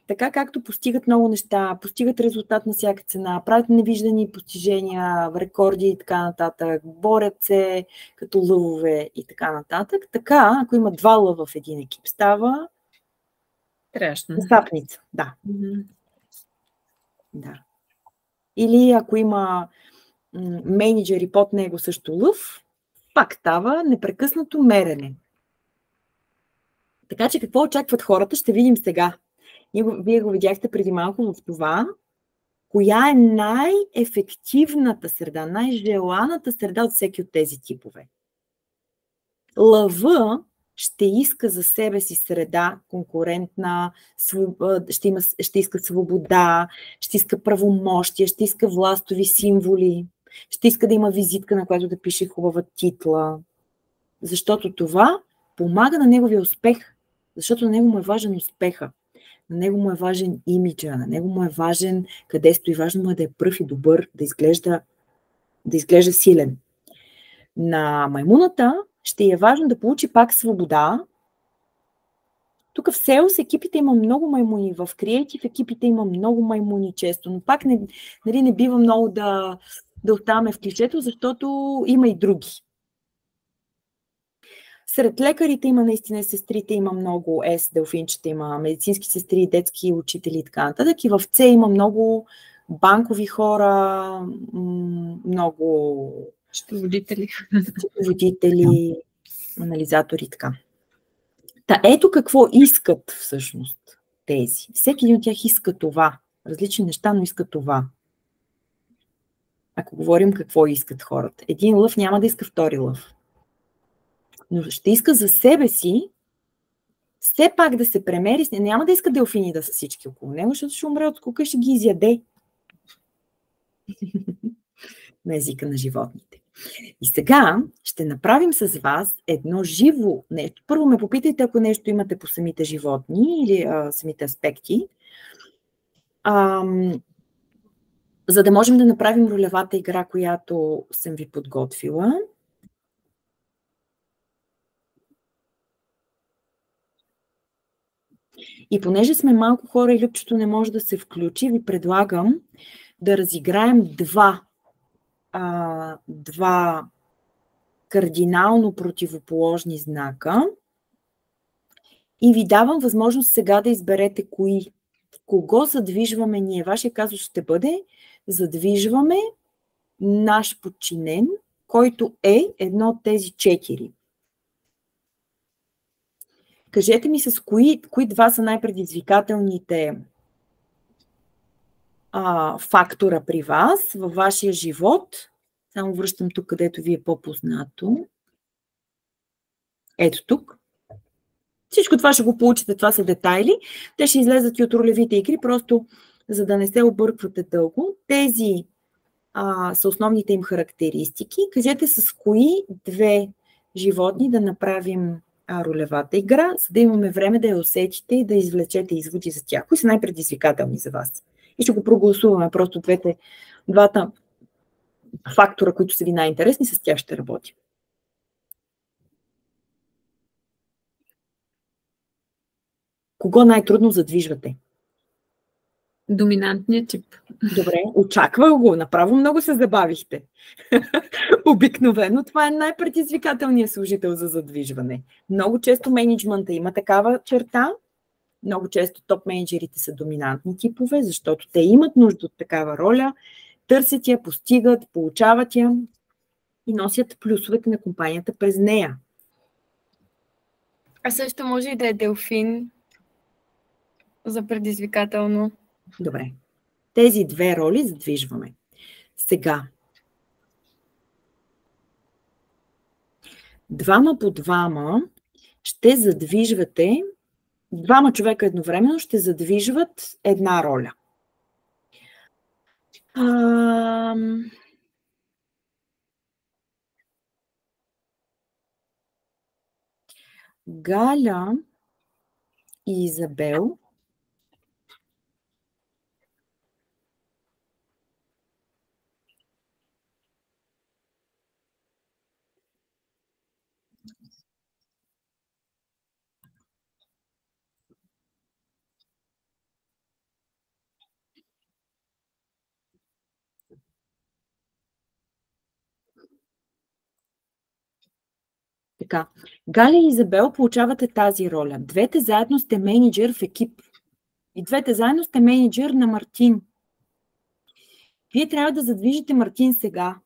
така както постигат много неща, постигат резултат на всяка цена, правят невиждани постижения, рекорди и така нататък, борят се като лъвове и така нататък, така, ако има 2 лъва в един екип, става Страшно. сапница. Да. Да. Или ако има мениджър и под него също лъв, пак става непрекъснато мерене. Така че какво очакват хората, ще видим сега. Вие го видяхте преди малко в това, коя е най-ефективната среда, най-желаната среда от всеки от тези типове. Лъва ще иска за себе си среда, конкурентна, ще иска свобода, ще иска правомощия, ще иска властови символи, ще иска да има визитка, на която да пише хубава титла, защото това помага на неговия успех, защото на него му е важен успеха, на него му е важен имиджа, на него му е важен къде стои, важно му е да е пръв и добър, да изглежда силен. На маймуната ще е важно да получи пак свобода. Тук в Sales екипите има много маймуни, в Creative екипите има много маймуни често, но пак не бива много да оставаме в клишето, защото има и други. Сред лекарите има наистина, сестрите има много, делфинчета има, медицински сестри, детски учители и така нататък. И в С има много банкови хора, много счетоводители, анализатори и така. Та ето какво искат всъщност тези. Всеки един от тях иска това. Различни неща, но иска това. Ако говорим какво искат хората. Един лъв няма да иска втори лъв. Но ще иска за себе си все пак да се премери. Няма да иска делфини да са всички около него, защото ще умре от скука и ще ги изяде. На езика на животните. И сега ще направим с вас едно живо нещо. Първо ме попитайте, ако нещо имате по самите животни или самите аспекти, за да можем да направим ролевата игра, която съм ви подготвила. И понеже сме малко хора и Любчето не може да се включи, ви предлагам да разиграем два кардинално противоположни знака и ви давам възможност сега да изберете кого задвижваме ние. Вашия казус ще бъде задвижваме наш подчинен, който е едно от тези 4. Кажете ми с кои два са най-предизвикателните фактора при вас във вашия живот. Само връщам тук, където ви е по-познато. Ето тук. Всичко това ще го получите, това са детайли. Те ще излезат и от ролевите игри, просто за да не се обърквате дълго. Тези са основните им характеристики. Кажете с кои 2 животни да направим ролевата игра, за да имаме време да я усетите и да извлечете изводи за тях. Кои са най-предизвикателни за вас? И ще го прогласуваме. Просто двата фактора, които са ви най-интересни, с тях ще работим. Кого най-трудно задвижвате? Доминантният тип. Добре, очаквах го. Направо много се забавихте. Обикновено това е най-предизвикателният служител за задвижване. Много често мениджмънта има такава черта. Много често топ-менеджерите са доминантни типове, защото те имат нужда от такава роля, търсят я, постигат, получават я и носят плюсовете на компанията през нея. А също може и да е делфин за предизвикателно. Добре. Тези 2 роли задвижваме. Сега. 2 по 2 ще задвижвате, 2 човека едновременно ще задвижват една роля. Галя и Изабел Така. Галя и Изабел получавате тази роля. Двете заедно сте мениджър в екип. И двете заедно сте мениджър на Мартин. Вие трябва да задвижите Мартин сега,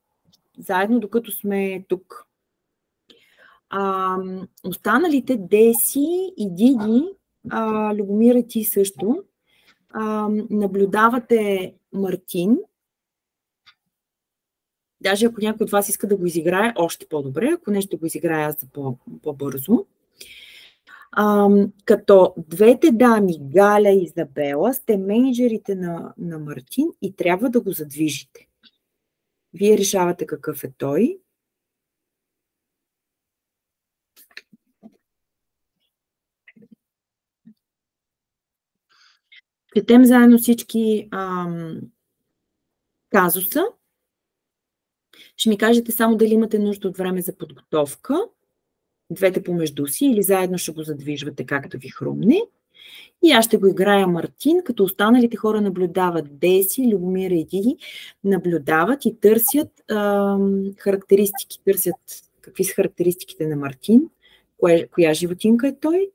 заедно докато сме тук. Останалите Деси и Диди, Любомира ти също, наблюдавате Мартин. Даже ако някой от вас иска да го изиграе, още по-добре. Ако не, ще го изиграя аз за по-бързо. Като двете дами, Галя и Изабела, сте менеджерите на Мартин и трябва да го задвижите. Вие решавате какъв е той. Четем заедно всички казуса. Ще ми кажете само дали имате нужда от време за подготовка. Двете помежду си или заедно ще го задвижвате както ви хрумне. И аз ще го играя Мартин, като останалите хора наблюдават Деси, Любомира и Диди, наблюдават и търсят характеристики. Търсят какви са характеристиките на Мартин, коя животинка е той,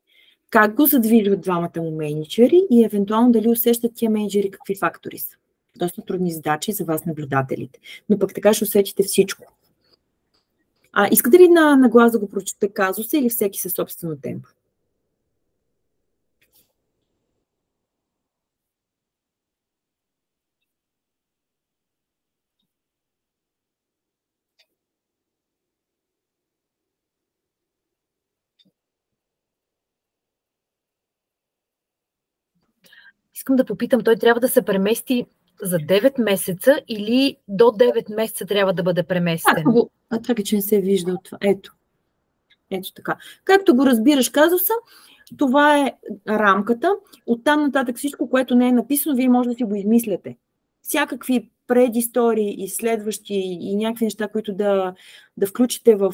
как го задвижват двамата му менеджери и евентуално дали усещат тия менеджери какви фактори са. Доста трудни задачи за вас, наблюдателите. Но пък така ще усетите всичко. Искате ли на глас да го прочете казуса или всеки със собствено темпо? Искам да попитам, той трябва да се премести за 9 месеца или до 9 месеца трябва да бъде преместен? Така че не се вижда от това. Ето така. Както го разбираш казуса, това е рамката. Оттам нататък всичко, което не е написано, вие може да си го измисляте. Всякакви предистории и следващи и някакви неща, които да включите в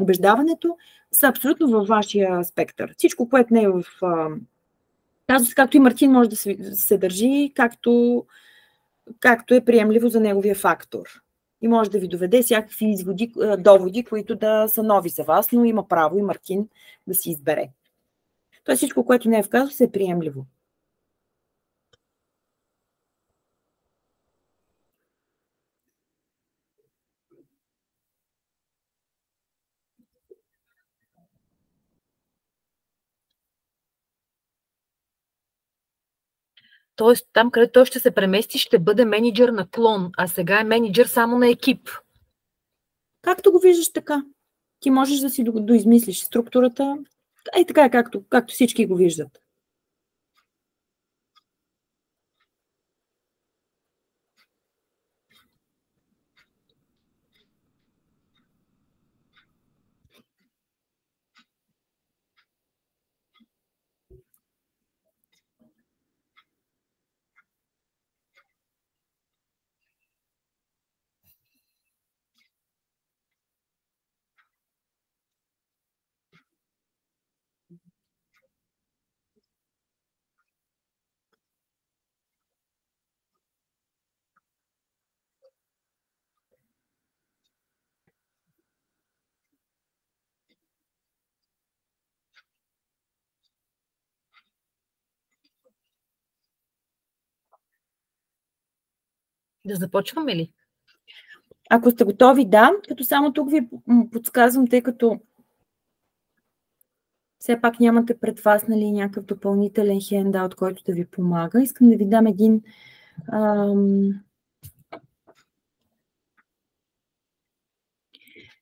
убеждаването, са абсолютно във вашия спектър. Всичко, което не е в казус, както и Мартин може да се държи, както е приемливо за неговия фактор. И може да ви доведе всякакви доводи, които да са нови за вас, но има право и Мартин да си избере. Тоест всичко, което не е в казус, е приемливо. Тоест, там, където той ще се премести, ще бъде менеджер на клон, а сега е менеджер само на екип. Както го виждаш така. Ти можеш да си доизмислиш структурата. Така е, както всички го виждат. Да започваме ли? Ако сте готови, да. Като само тук ви подсказвам, тъй като все пак нямате пред вас някакъв допълнителен хендаут, който да ви помага. Искам да ви дам един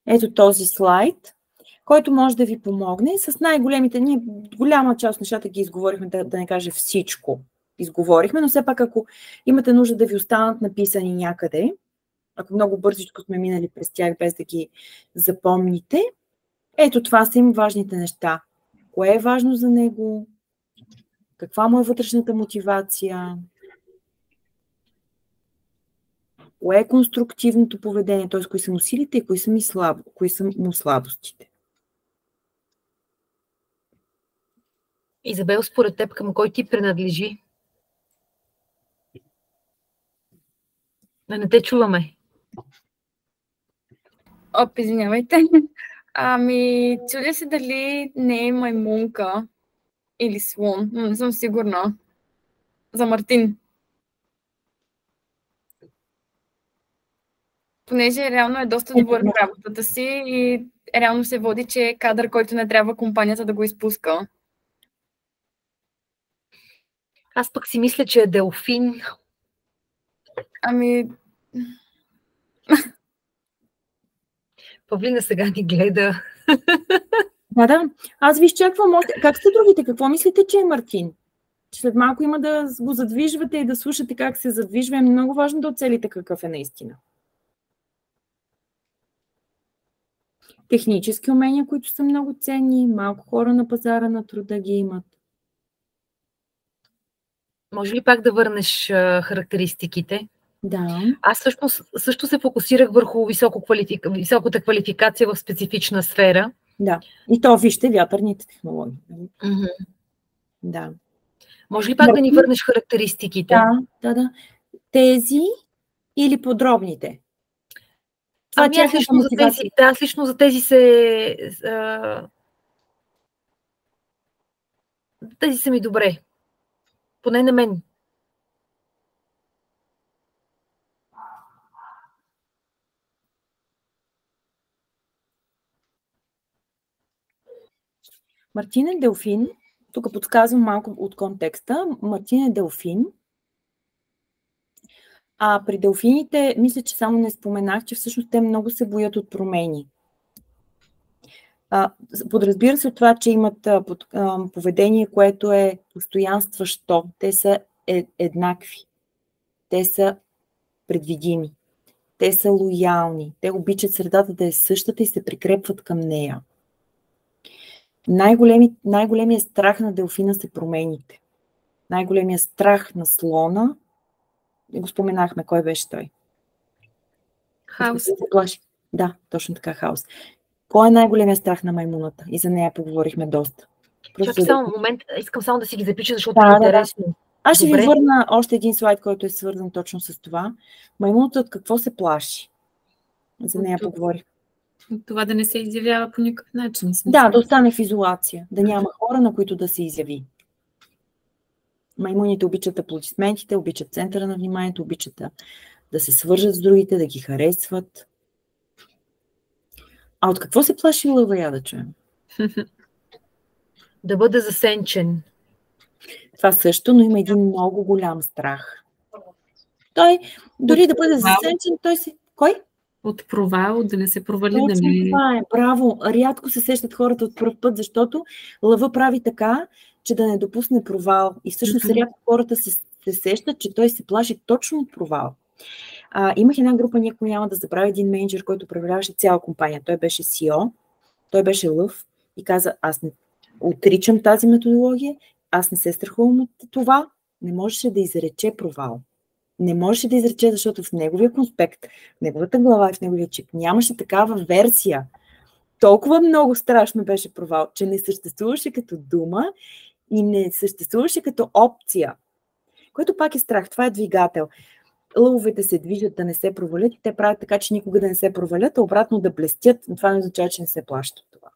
ето този слайд, който може да ви помогне с най-големите. Ние голяма част от нещата ги изговорихме, да не кажа всичко изговорихме, но все пак ако имате нужда да ви останат написани някъде, ако много бързичко сме минали през тях, без да ги запомните, ето това са им важните неща. Кое е важно за него? Каква му е вътрешната мотивация? Кое е конструктивното поведение? Т.е. кои са му силите и кои са му слабостите? Изабел, според теб към кой ти принадлежи? Не те чуваме. Извинявайте. Ами, чудя се дали не е маймунка или слон, но не съм сигурна. За Мартин. Понеже реално е доста добър в работата си и реално се води, че е кадър, който не трябва компанията да го изпуска. Аз пък си мисля, че е делфин. Ами, Павлина сега ни гледа. Да. Аз ви изчаквам още. Как сте другите? Какво мислите, че е Мартин? Че след малко има да го задвижвате и да слушате как се задвижва. Е много важно да оцелите какъв е наистина. Технически умения, които са много ценни. Малко хора на пазара на труда ги имат. Може ли пак да върнеш характеристиките? Да. Аз също се фокусирах върху високата квалификация в специфична сфера. Да. И то вижте вятърните технологии. Mm-hmm. Да. Може ли пак да ни върнеш характеристиките? Да. Тези или подробните? Ами аз лично за тези тези са ми добре. Поне на мен. Мартин е делфин. Тук подсказвам малко от контекста. Мартин е делфин. А при делфините, мисля, че само не споменах, че всъщност те много се боят от промени. Подразбира се от това, че имат поведение, което е постоянстващо. Те са еднакви. Те са предвидими. Те са лоялни. Те обичат средата да е същата и се прикрепват към нея. Най-големият страх на делфина са промените. Най-големият страх на слона, го споменахме, кой беше той? Хаос. Да, точно така, хаос. Кой е най-големият страх на маймуната? И за нея поговорихме доста. Чакай само момент, искам само да си ги запиша, защото е интересно. Да. Аз ще ви върна още един слайд, който е свързан точно с това. Маймуната от какво се плаши? За нея поговорих. Това да не се изявява по никакъв начин. Да остане в изолация. Да няма хора, на които да се изяви. Маймуните обичат аплодисментите, обичат центъра на вниманието, обичат да се свържат с другите, да ги харесват. А от какво се плаши лъва, я да чуем? Да бъде засенчен. Това също, но има един много голям страх. Той, дори да бъде засенчен, той си... Кой? От провал, да не се провали. Точно това е, браво. Рядко се сещат хората от пръв път, защото лъва прави така, че да не допусне провал. И всъщност рядко хората се сещат, че той се плаши точно от провал. Имах една група, никой няма да забравя, един менеджер, който управляваше цяла компания. Той беше CEO, той беше лъв и каза, аз не отричам тази методология, аз не се страхувам от това, не можеше да изрече провал. Не можеше да изрече, защото в неговия конспект, в неговата глава и в неговия чип нямаше такава версия. Толкова много страшно беше провал, че не съществуваше като дума и не съществуваше като опция. Което пак е страх. Това е двигател. Лъвовете се движат да не се провалят и те правят така, че никога да не се провалят, а обратно да блестят. Но това не означава, че не се плащат това.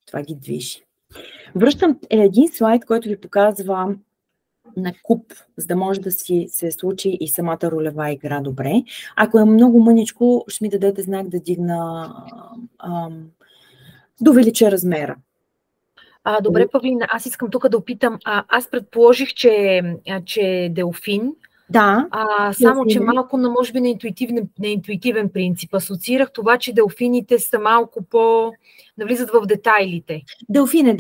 Това ги движи. Връщам един слайд, който ви показва на куп, за да може да си се случи и самата ролева игра добре. Ако е много мъничко, ще ми дадете знак да дигна, да увелича размера. Добре, Павлина, аз искам тук да опитам. Аз предположих, че е делфин. Да. Само, че малко може би на интуитивен принцип. Асоциирах това, че делфините са малко навлизат в детайлите. Делфин.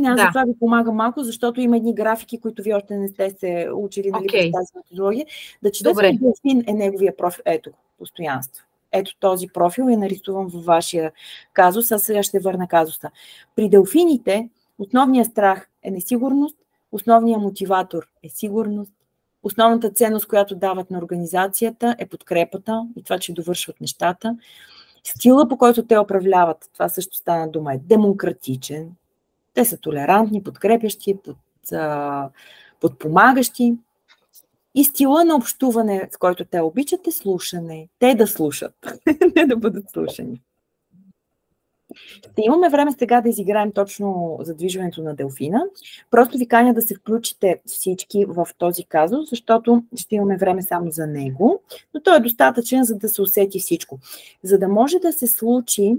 Аз за това ви помагам малко, защото има едни графики, които ви още не сте се учили през тази методология. Да четете, делфин е неговия профил. Ето, постоянство. Ето този профил е нарисуван във вашия казус, а сега ще върна казуса. При делфините основният страх е несигурност, основният мотиватор е сигурност, основната ценност, която дават на организацията е подкрепата и това, че довършват нещата. Стила, по който те управляват, това също стана дума, е демократичен. Те са толерантни, подкрепящи, подпомагащи. И стила на общуване, с който те обичат, е слушане. Те да слушат, не да бъдат слушани. Ще имаме време сега да изиграем точно задвижването на делфина. Просто ви каня да се включите всички в този казус, защото ще имаме време само за него. Но той е достатъчен, за да се усети всичко. За да може да се случи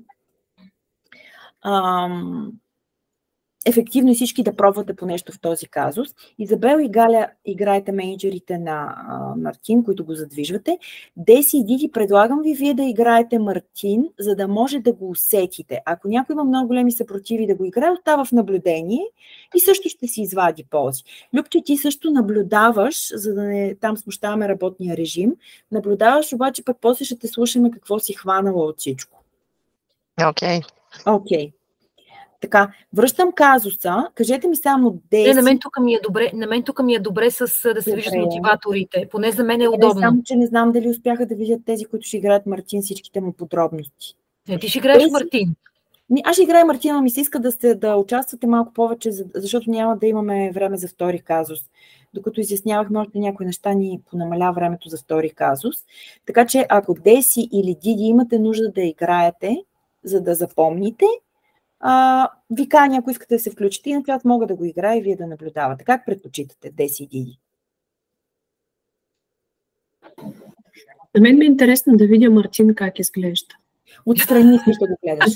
ефективно и всички да пробвате по нещо в този казус. Изабел и Галя играете менеджерите на Мартин, които го задвижвате. Деси и Диди, предлагам ви вие да играете Мартин, за да може да го усетите. Ако някой има много големи съпротиви да го играе, остава в наблюдение и също ще си извади ползи. Любче, ти също наблюдаваш, за да не там смущаваме работния режим. Наблюдаваш, обаче пък после ще те слушаме какво си хванала от всичко. Окей. Така, връщам казуса. Кажете ми само Деси. На мен тук ми е добре с да се виждат мотиваторите. Поне за мен е удобно. Само, че не знам дали успяха да видят тези, които ще играят Мартин, всичките му подробности. Ти ще играеш Мартин. Аз ще играя Мартин, но ми се иска да участвате малко повече, защото няма да имаме време за втори казус. Докато изяснявахме още някои неща, ни понамаля времето за втори казус. Така че, ако Деси или Диди имате нужда да играете, за да запомните, викани, ако искате да се включите, иначе аз мога да го играя и вие да наблюдавате. Как предпочитате, Деси и Диди? На мен ми е интересно да видя Мартин как изглежда. Отстрани си ще го гледаш.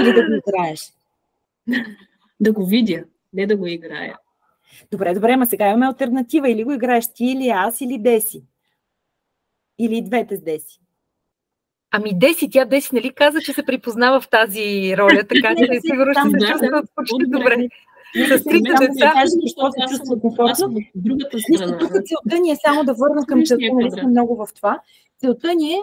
Или да го играеш? Да го видя, не да го играя. Добре, ама сега имаме алтернатива. Или го играеш ти, или аз, или Деси. Или двете с Деси. Ами Деси, нали каза, че се припознава в тази роля, така че сигурно ще се чувства почти добре. С трите деца. Целта ни е само да върна към целта, нали сме много в това. Целта ни е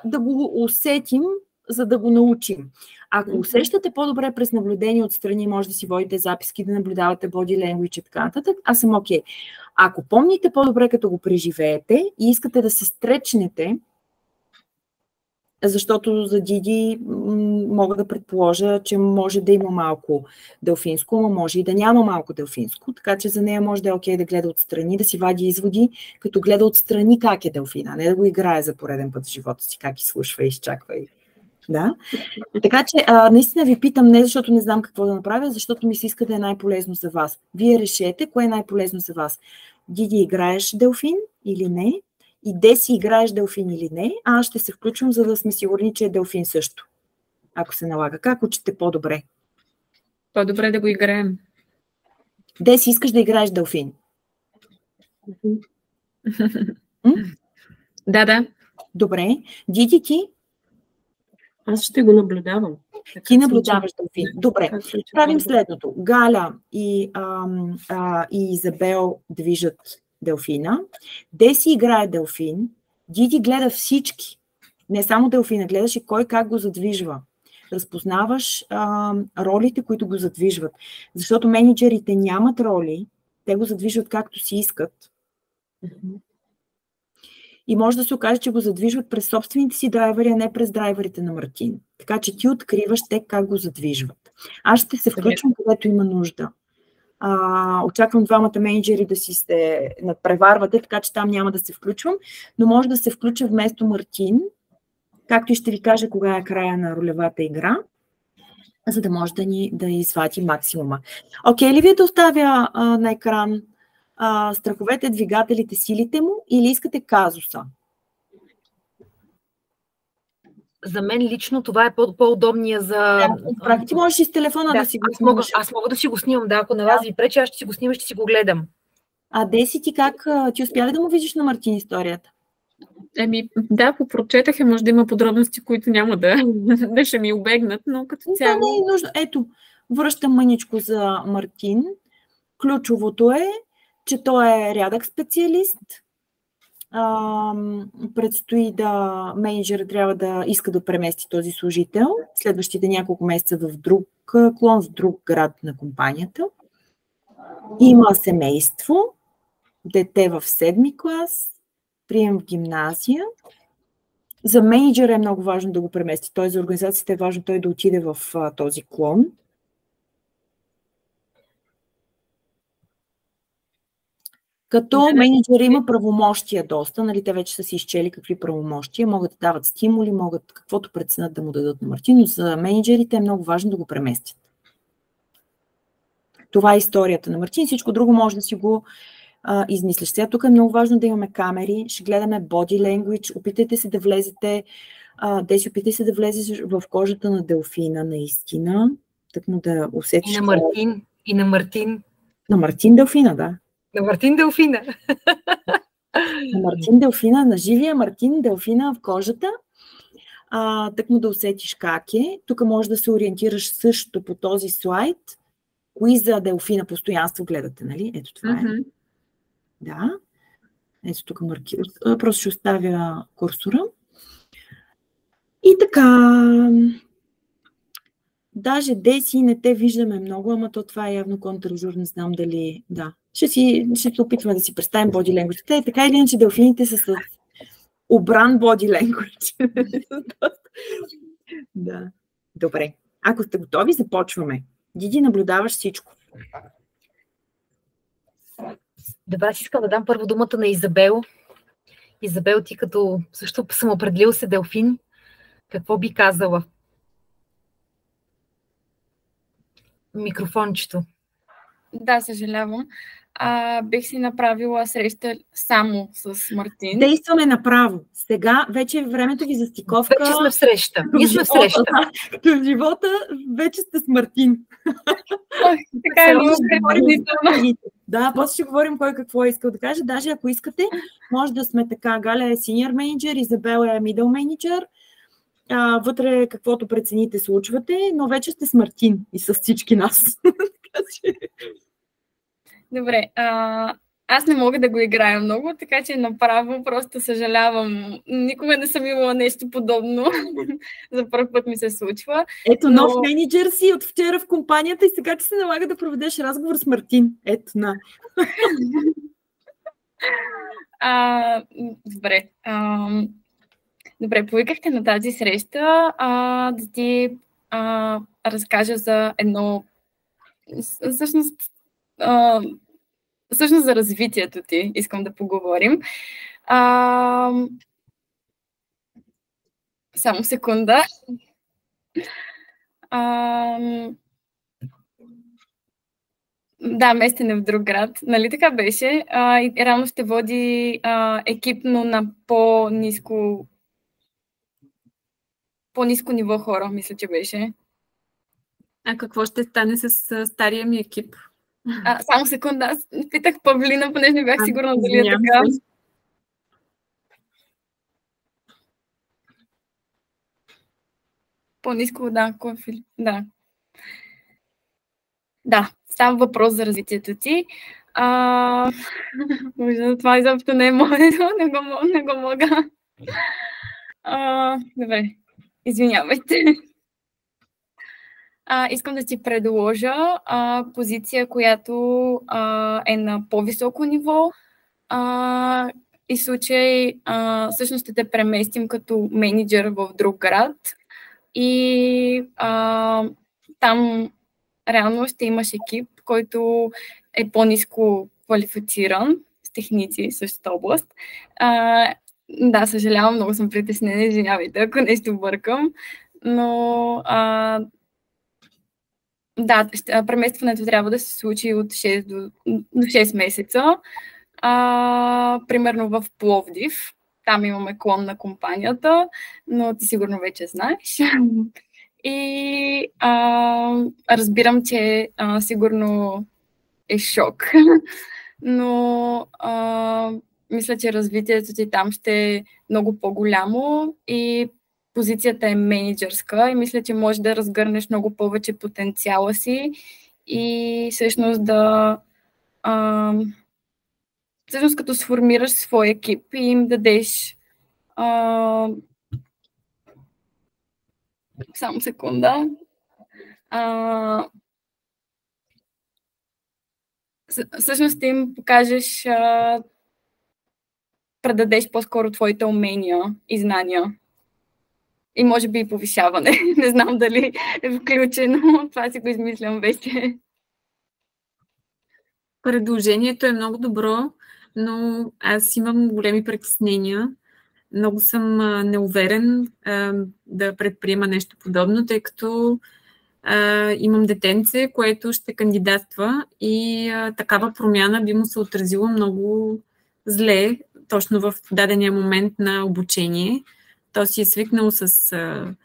да го усетим, за да го научим. Ако усещате по-добре през наблюдение отстрани, може да си водите записки, да наблюдавате body language и така нататък, аз съм окей. Ако помните по-добре, като го преживеете и искате да се стречнете, защото за Диди мога да предположа, че може да има малко делфинско, но може и да няма малко делфинско, така че за нея може да е окей да гледа отстрани, да си вади изводи, като гледа отстрани как е делфина, не да го играе за пореден път в живота си, как изслушва и изчаква. Да? Така че наистина ви питам не защото не знам какво да направя, защото ми се иска да е най-полезно за вас. Вие решете кое е най-полезно за вас. Диди, играеш делфин или не? И Деси, играеш делфин или не, аз ще се включвам, за да сме сигурни, че е делфин също. Ако се налага. Как учите по-добре? По-добре да го играем. Деси, искаш да играеш делфин? Да. Добре. Диди, ти? Аз ще го наблюдавам. Ти наблюдаваш делфин. Добре. Правим следното. Галя и Изабел движат делфина. Деси играе делфин. Диди гледа всички. Не само делфина, гледаш и кой как го задвижва. Разпознаваш ролите, които го задвижват. Защото менеджерите нямат роли, те го задвижват както си искат. И може да се окаже, че го задвижват през собствените си драйвери, а не през драйверите на Мартин. Така че ти откриваш те как го задвижват. Аз ще се включвам, където има нужда. Очаквам двамата менеджери да си се надпреварвате, така че там няма да се включвам, но може да се включа вместо Мартин, както и ще ви кажа кога е края на ролевата игра, за да може да извади максимума. Окей ли ви да оставя на екран страховете, двигателите, силите му или искате казуса? За мен лично това е по-удобния за... Ти можеш и с телефона да си го снимаш. Аз мога да си го снимам, да, ако на вас ви пречи, аз ще си го снимам, ще си го гледам. Деси, ти как? Ти успя ли да му видиш на Мартин историята? Да, попрочетах, може да има подробности, които няма да ще ми убегнат, но като цяло... Не е нужно. Ето, връщам мъничко за Мартин. Ключовото е, че той е рядък специалист. Предстои менеджера трябва да иска да премести този служител следващите няколко месеца в друг клон, в друг град на компанията. Има семейство, дете в 7-ми клас, прием в гимназия. За менеджера е много важно да го премести. Той за организацията е важно той да отиде в този клон. Като менеджер има правомощия доста, нали, те вече са си изчели какви правомощия, могат да дават стимули, могат каквото преценят да му дадат на Мартин, но за менеджерите е много важно да го преместят. Това е историята на Мартин, всичко друго може да си го измислиш. Сега тук е много важно да имаме камери, ще гледаме body language, опитайте се да влезете, опитай се да влезеш в кожата на Делфина наистина, тъкмо да усетиш. И на Мартин. На Мартин Делфина, да. На Мартин Делфина. На Мартин Делфина, на живия Мартин Делфина в кожата. Тъкмо да усетиш как е. Тук може да се ориентираш също по този слайд. Кои за Делфина постоянство гледате, нали? Ето това е. Да. Ето тук просто ще оставя курсора. И така. Даже Деси не те виждаме много, ама то това е явно контражур, не знам дали... Да. Ще се опитваме да си представим body language. Те, така или иначе делфините са с обран body language. Да. Добре. Ако сте готови, започваме. Диди, наблюдаваш всичко. Добре, аз искам да дам първо думата на Изабел. Изабел, ти като също съм определил се делфин, какво би казала? Микрофончето. Да, съжалявам. Бих си направила среща само с Мартин. Действаме направо. Сега вече е времето ви за стиковка. Вече сме в среща. Ние сме в среща. В живота вече сте с Мартин. Така е много предварително. Да, после ще говорим кой какво е искал да каже. Даже ако искате, може да сме така. Галя е senior менеджер, Изабел е middle менеджер. Вътре каквото прецените случвате, но вече сте с Мартин и с всички нас. Добре, аз не мога да го играя много, така че направо просто съжалявам. Никога не съм имала нещо подобно. За първ път ми се случва. Ето, нов менеджер си от вчера в компанията и сега ти се налага да проведеш разговор с Мартин. Ето, на. Добре. Добре, повикахте на тази среща да ти разкажа за едно... Всъщност за развитието ти искам да поговорим. Само секунда. Да, местен е в друг град. Нали така беше? И рано ще води екипно на по-ниско ниво хора, мисля, че беше. А какво ще стане с стария ми екип? Само секунда, аз питах Павлина, понеже не бях сигурна дали е така. По-ниско, да, да. Да, става въпрос за развитието ти. Това изобщо не е моето, не го мога. Добре, извинявайте. Искам да ти предложа позиция, която е на по-високо ниво. И в случай всъщност ще те преместим като менеджер в друг град. И там реално ще имаш екип, който е по-ниско квалифициран с техници в същата област. Да, съжалявам, много съм притеснена, извинявайте, ако нещо бъркам. Но да, преместването трябва да се случи от 6 до 6 месеца. Примерно в Пловдив. Там имаме клон на компанията, но ти сигурно вече знаеш. И разбирам, че сигурно е шок. Но мисля, че развитието ти там ще е много по-голямо и позицията е менеджерска и мисля, че можеш да разгърнеш много повече потенциала си и всъщност всъщност като сформираш свой екип и им дадеш само секунда. Всъщност им покажеш, предадеш по-скоро твоите умения и знания. И може би и повишаване. Не знам дали е включено. Това си го измислям вече. Предложението е много добро. но аз имам големи притеснения. Много съм неуверен да предприема нещо подобно, тъй като имам детенце, което ще кандидатства и такава промяна би му се отразила много зле, точно в дадения момент на обучение. То си е свикнал с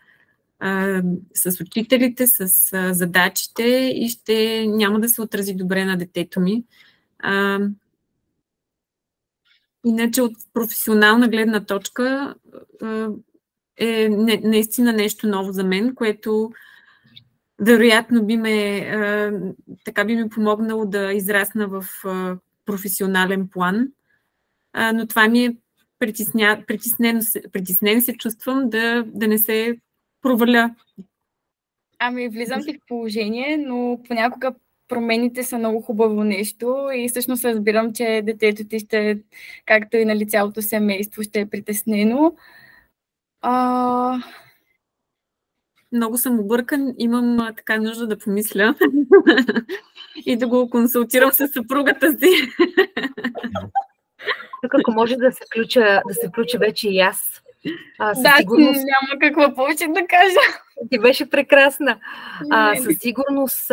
учителите, с задачите и няма да се отрази добре на детето ми. Иначе от професионална гледна точка е наистина нещо ново за мен, което вероятно би ми помогнало да израсна в професионален план. Но това ми е притеснено се чувствам да не се проваля. Ами, влизам ти в положение, но понякога промените са много хубаво нещо и всъщност разбирам, че детето ти ще, както и нали цялото семейство, ще е притеснено. Много съм объркан, имам така нужда да помисля и да го консултирам с съпругата си. Тук ако може да се включа вече и аз. Да, сигурност... няма какво повече да кажа. Ти беше прекрасна. Със сигурност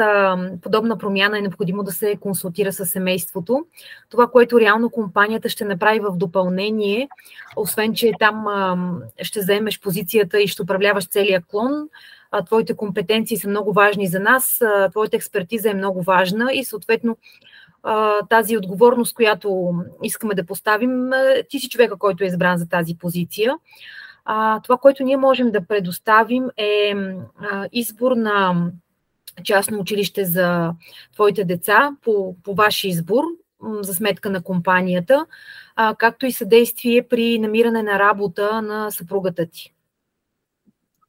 подобна промяна е необходимо да се консултира с семейството. Това, което реално компанията ще направи в допълнение, освен че там ще заемеш позицията и ще управляваш целия клон, твоите компетенции са много важни за нас, твоята експертиза е много важна и съответно тази отговорност, която искаме да поставим, ти си човека, който е избран за тази позиция. Това, което ние можем да предоставим е избор на частно училище за твоите деца по ваш избор, за сметка на компанията, както и съдействие при намиране на работа на съпругата ти.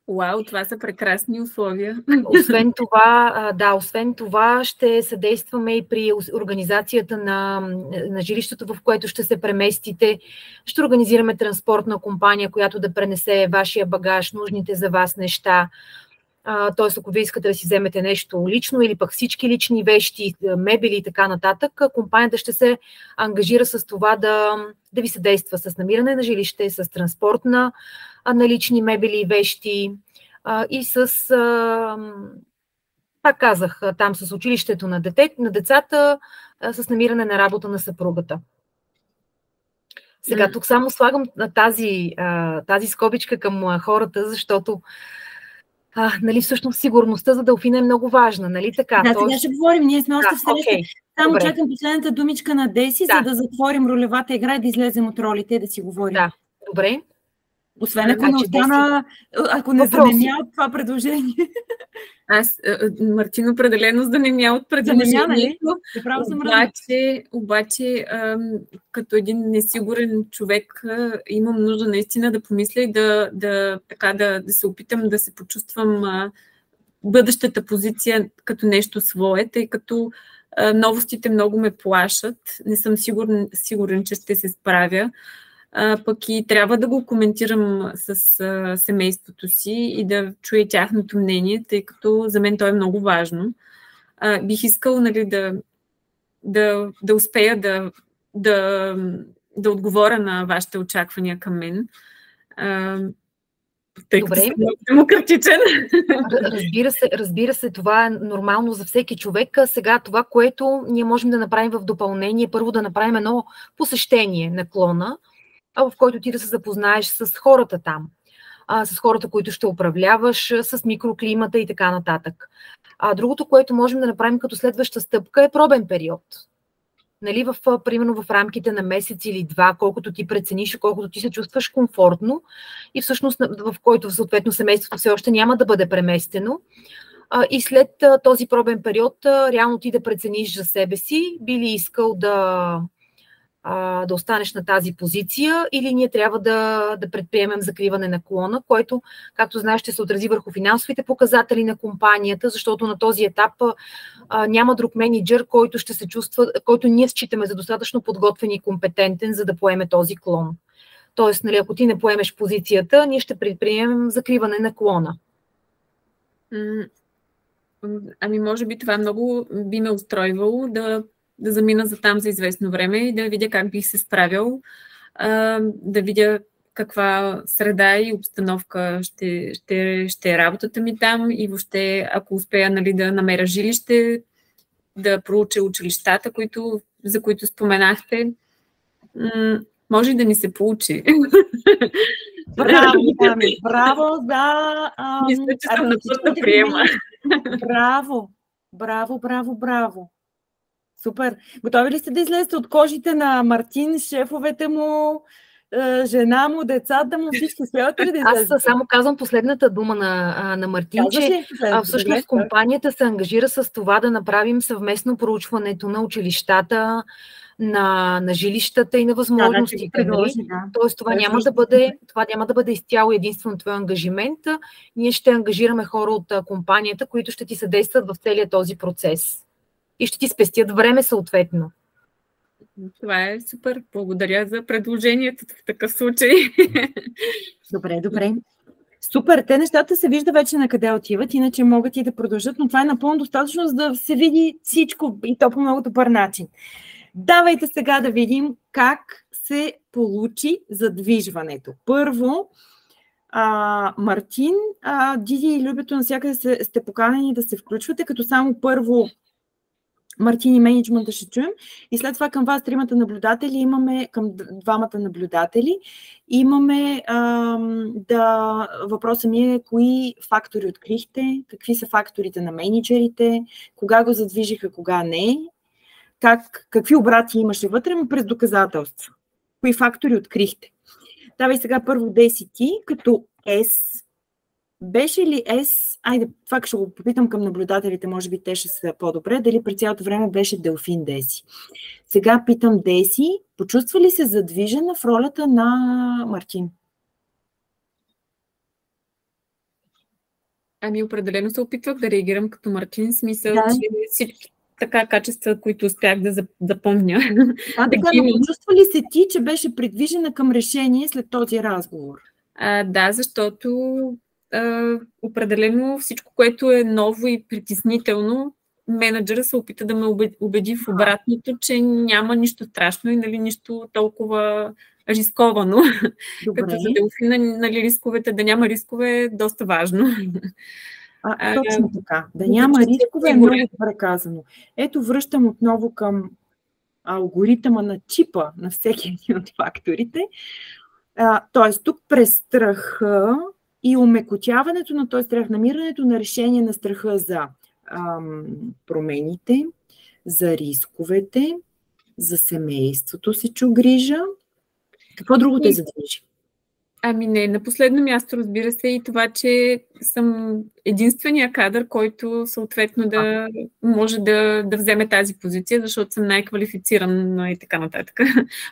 Вау, това са прекрасни условия. Освен това ще съдействаме и при организацията на жилището, в което ще се преместите. Ще организираме транспортна компания, която да пренесе вашия багаж, нужните за вас неща. Т.е. ако вие искате да си вземете нещо лично или пък всички лични вещи, мебели и така нататък, компанията ще се ангажира с това да ви съдейства с намиране на жилище, с транспорт на лични мебели и вещи и пак казах, там с училището на децата, с намиране на работа на съпругата. Сега тук само слагам тази скобичка към хората, защото нали, всъщност сигурността за Делфина е много важна, нали така? Да, сега ще говорим, ние сме още в среща. Okay. Само чакам последната думичка на Деси, за да затворим ролевата игра и да излезем от ролите и да си говорим. Да, добре. Освен ако не занемя от това предложение. Аз, Мартин, определено занемя от предложението. Обаче, като един несигурен човек, имам нужда наистина да помисля и да се опитам да се почувствам бъдещата позиция като нещо свое, тъй като новостите много ме плашат. Не съм сигурен, че ще се справя. Пък и трябва да го коментирам с семейството си и да чуя тяхното мнение, тъй като за мен то е много важно. Бих искал, нали, да успея да отговоря на вашите очаквания към мен. Тъй като съм много демократичен. Разбира се, това е нормално за всеки човек. Сега това, което ние можем да направим в допълнение, първо да направим едно посещение на клона, в който ти да се запознаеш с хората там, с хората, които ще управляваш, с микроклимата и така нататък. Другото, което можем да направим като следваща стъпка е пробен период. Нали, примерно в рамките на месец или два, колкото ти прецениш и колкото ти се чувстваш комфортно и всъщност в който съответно семейството все още няма да бъде преместено. И след този пробен период реално ти да прецениш за себе си, би ли искал да останеш на тази позиция или ние трябва да предприемем закриване на клона, което, както знаеш, ще се отрази върху финансовите показатели на компанията, защото на този етап няма друг мениджър, който ще се чувства, който ние считаме за достатъчно подготвен и компетентен, за да поеме този клон. Тоест, нали, ако ти не поемеш позицията, ние ще предприемем закриване на клона. Ами, може би това много би ме устройвало да да замина за там за известно време и да видя как бих се справил, да видя каква среда и обстановка ще е работата ми там и въобще, ако успея, нали, да намеря жилище, да проуча училищата, за които споменахте. Може и да ни се получи. Браво, Дами! Браво за... Мисля, че съм на път да приема. Браво! Супер! Готови ли сте да излезете от кожите на Мартин, шефовете му, жена му, децата му, всички? Успявате ли да излезете? Аз само казвам последната дума на Мартин, че всъщност компанията се ангажира с това да направим съвместно проучването на училищата, на жилищата и на възможностите. Тоест това няма да бъде изцяло единствено твой ангажимент. Ние ще ангажираме хора от компанията, които ще ти съдействат в целия този процес и ще ти спестят време съответно. Това е супер. Благодаря за предложението в такъв случай. Добре. Супер, те нещата се вижда вече на къде отиват, иначе могат и да продължат, но това е напълно достатъчно, за да се види всичко и то по много добър начин. Давайте сега да видим как се получи задвижването. Първо, Мартин, Диди и Любето, навсякъде сте поканени да се включвате, като само първо Мартин и менеджмента ще чуем и след това към вас тримата наблюдатели имаме, към двамата наблюдатели, имаме въпросът ми е кои фактори открихте, какви са факторите на менеджерите, кога го задвижиха, кога не, какви обрати имаше вътре, но през доказателства. Кои фактори открихте? Давай сега първо Деси ти, като S. Беше ли S, айде, това ще го попитам към наблюдателите, може би те ще са по-добре, дали през цялото време беше Делфин Деси. Сега питам Деси, почувства ли се задвижена в ролята на Мартин? Ами определено се опитвах да реагирам като Мартин, смисъл, че всички така качества, които успях да запомня. Почувства ли се ти, че беше придвижена към решение след този разговор? Да, защото определено всичко, което е ново и притеснително, менеджера се опита да ме убеди в обратното, че няма нищо страшно и нали, нищо толкова рисковано. Като за Делфина, нали, рисковете, да няма рискове е доста важно. Точно така. Да няма рискове е много добре казано. Ето връщам отново към алгоритъма на чипа на всеки един от факторите. Тоест тук през страха и умекотяването на този страх, намирането на решение на страха за промените, за рисковете, за семейството се чу грижа. Какво друго те задвижи? Ами не, на последно място, разбира се, и това, че съм единствения кадър, който съответно да може да вземе тази позиция, защото съм най-квалифициран и така нататък.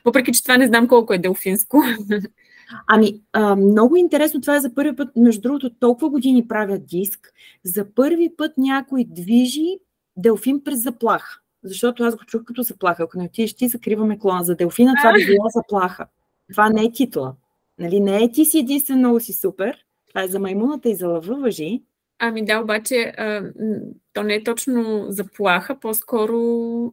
Въпреки че това не знам колко е делфинско. Ами, много интересно, това е за първи път, между другото, толкова години правят диск, за първи път някой движи делфин през заплаха. Защото аз го чух като заплаха. Ако не отидеш ти, закриваме клона. За делфина това би била заплаха. Това не е титла. Нали, не е ти си единствен, много си супер. Това е за маймуната и за лъва въжи. Ами да, обаче то не е точно заплаха, по-скоро...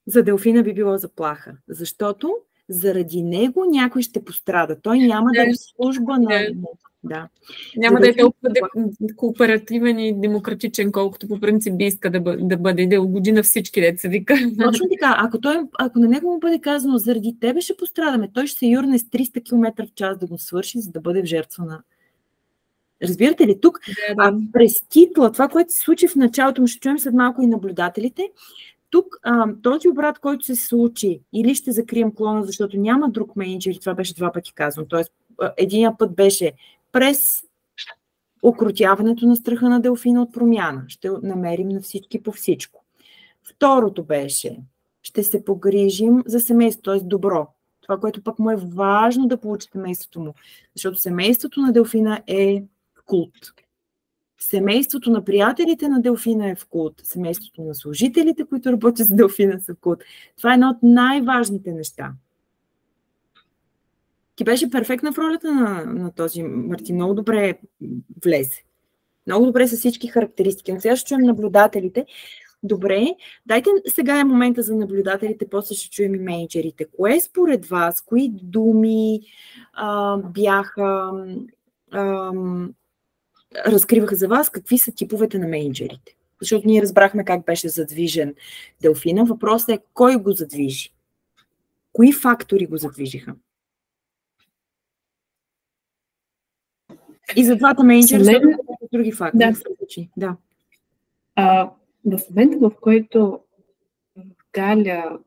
За делфина би било заплаха, защото заради него някой ще пострада. Той няма да е служба на... Да. Няма да е толкова кооперативен и демократичен, колкото по принцип би иска да бъде, да угоди на всички, деца вика. Точно така. Ако на него му бъде казано, заради тебе ще пострадаме, той ще се юрне с 300 км в час да го свърши, за да бъде в жертва на... Разбирате ли? Тук през титла, това, което се случи в началото, ще чуем след малко и наблюдателите, тук този обрат, който се случи, или ще закрием клона, защото няма друг менеджер, това беше 2 пъти казано, т.е. единия път беше през укротяването на страха на делфина от промяна. Ще намерим на всички по всичко. Второто беше, ще се погрижим за семейството, т.е. добро. Това, което пък му е важно да получи семейството му, защото семейството на делфина е култ. Семейството на приятелите на делфина е в култ. Семейството на служителите, които работят с делфина, са в култ. Това е едно от най-важните неща. Ти беше перфектна в ролята на този Мартин. Много добре влезе. Много добре са всички характеристики. Но сега ще чуем наблюдателите. Добре, дайте сега е момента за наблюдателите, после ще чуем и мениджърите. Кое според вас, кои думи бяха, разкриваха за вас, какви са типовете на мениджърите? Защото ние разбрахме как беше задвижен Делфина. Въпросът е кой го задвижи? Кои фактори го задвижиха? И за двата мениджъра са други фактори. Да. В момента, в който Галя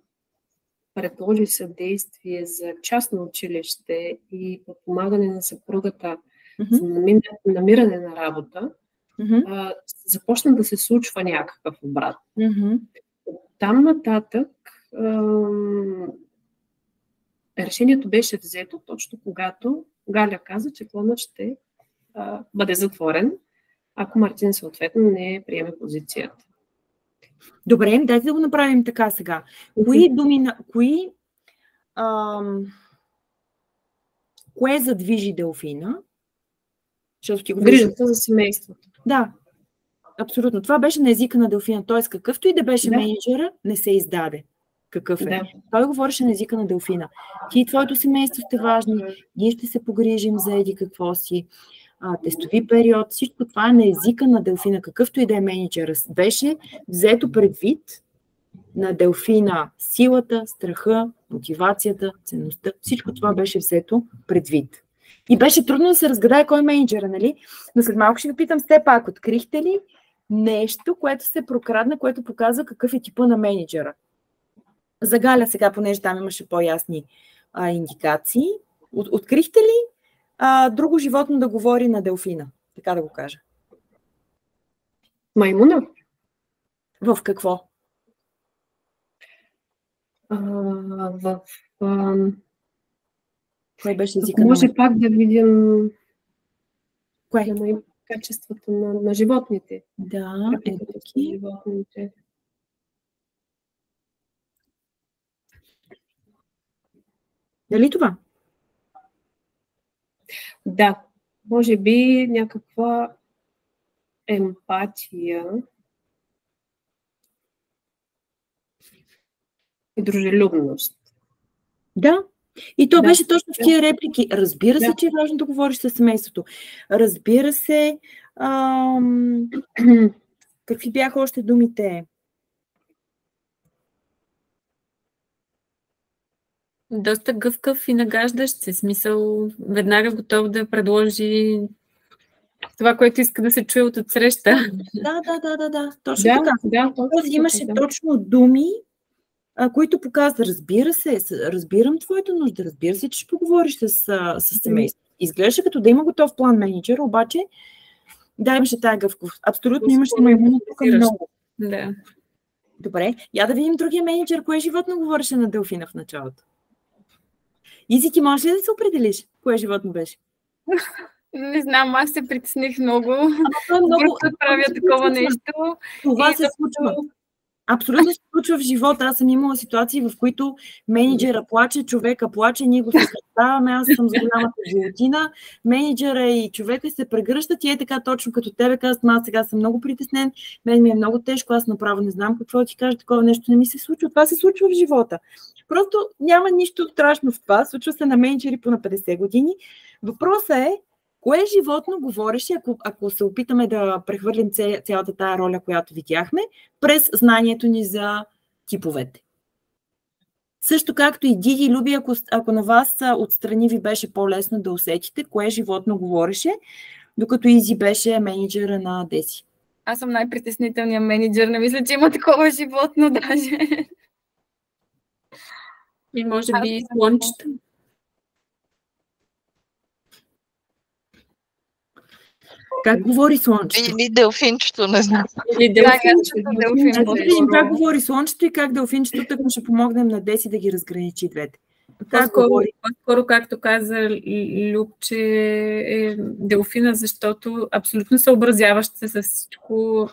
предложи съдействие за частно училище и подпомагане на съпругата за намиране на работа, започна да се случва някакъв обрат. Там нататък решението беше взето точно когато Галя каза, че клонът ще бъде затворен, ако Мартин съответно не приеме позицията. Добре, дайте да го направим така сега. Кои думи, кое задвижи Делфина? Грижата за семейството. Да, абсолютно. Това беше на езика на Делфина. Т.е. какъвто и да беше мениджъра, не се издаде. Какъв е? Да. Той говореше на езика на Делфина. Ти и твоето семейство сте важни, ние ще се погрижим за еди какво си. Тестови период, всичко това е на езика на Делфина, какъвто и да е мениджър. Беше взето предвид на Делфина силата, страха, мотивацията, ценността. Всичко това беше взето предвид. И беше трудно да се разгадае кой е мениджъра, нали? Но след малко ще ви питам с теб пак, открихте ли нещо, което се прокрадна, което показва какъв е типа на мениджъра? За Галя сега, понеже там имаше по-ясни индикации. Открихте ли друго животно да говори на Делфина? Така да го кажа. Маймуна? В какво? Кой беше езика? Може пак да видим кое? Качеството на животните. Да, животните. Дали това? Да, може би някаква емпатия и дружелюбност. Да, и то беше точно в тия реплики. Разбира се, че е важно да говориш със семейството. Разбира се, какви бяха още думите? Доста гъвкав и нагаждащ се, смисъл, веднага готов да предложи това, което иска да се чуе от отсреща. Да. Точно така. Имаше точно думи, които показват, разбирам твоята нужда, разбира се, че ще поговориш с семейството. Изглеждаше като да има готов план мениджър, обаче имаше тая гъвкавост. Абсолютно имаше маймуна тук много. Да. Добре, я да видим другия мениджър, кое животно говореше на Делфина в началото. Изи, ти можеш ли да се определиш? Кое животно беше? Не знам, аз се притесних много. Много правя такова нещо. Това се случва. Абсолютно се случва в живота. Аз съм имала ситуации, в които мениджъра плаче, човека плаче, ние го съставяме, аз съм с голямата животина, менеджера и човека се прегръщат и е така точно като тебе казват, аз сега съм много притеснен, мен ми е много тежко, аз направо не знам какво ти кажа, такова нещо не ми се случва. Това се случва в живота. Просто няма нищо страшно в това. Случва се на менеджери по на 50 години. Въпросът е, кое животно говореше, ако се опитаме да прехвърлим цялата тая роля, която видяхме, през знанието ни за типовете. Също както и Диди, Люби, ако на вас отстрани ви беше по-лесно да усетите, кое животно говореше, докато Изи беше менеджера на Деси. Аз съм най-притеснителният менеджер. Не мисля, че има такова животно даже. И може би слънчето. Как говори слънчето? Или делфинчето, не знам. Как говори слънчето и как делфинчето, така ще помогнем на Деси да ги разграничи двете. По-скоро, както каза Любче, е Делфина, защото абсолютно съобразяващ се с всичко,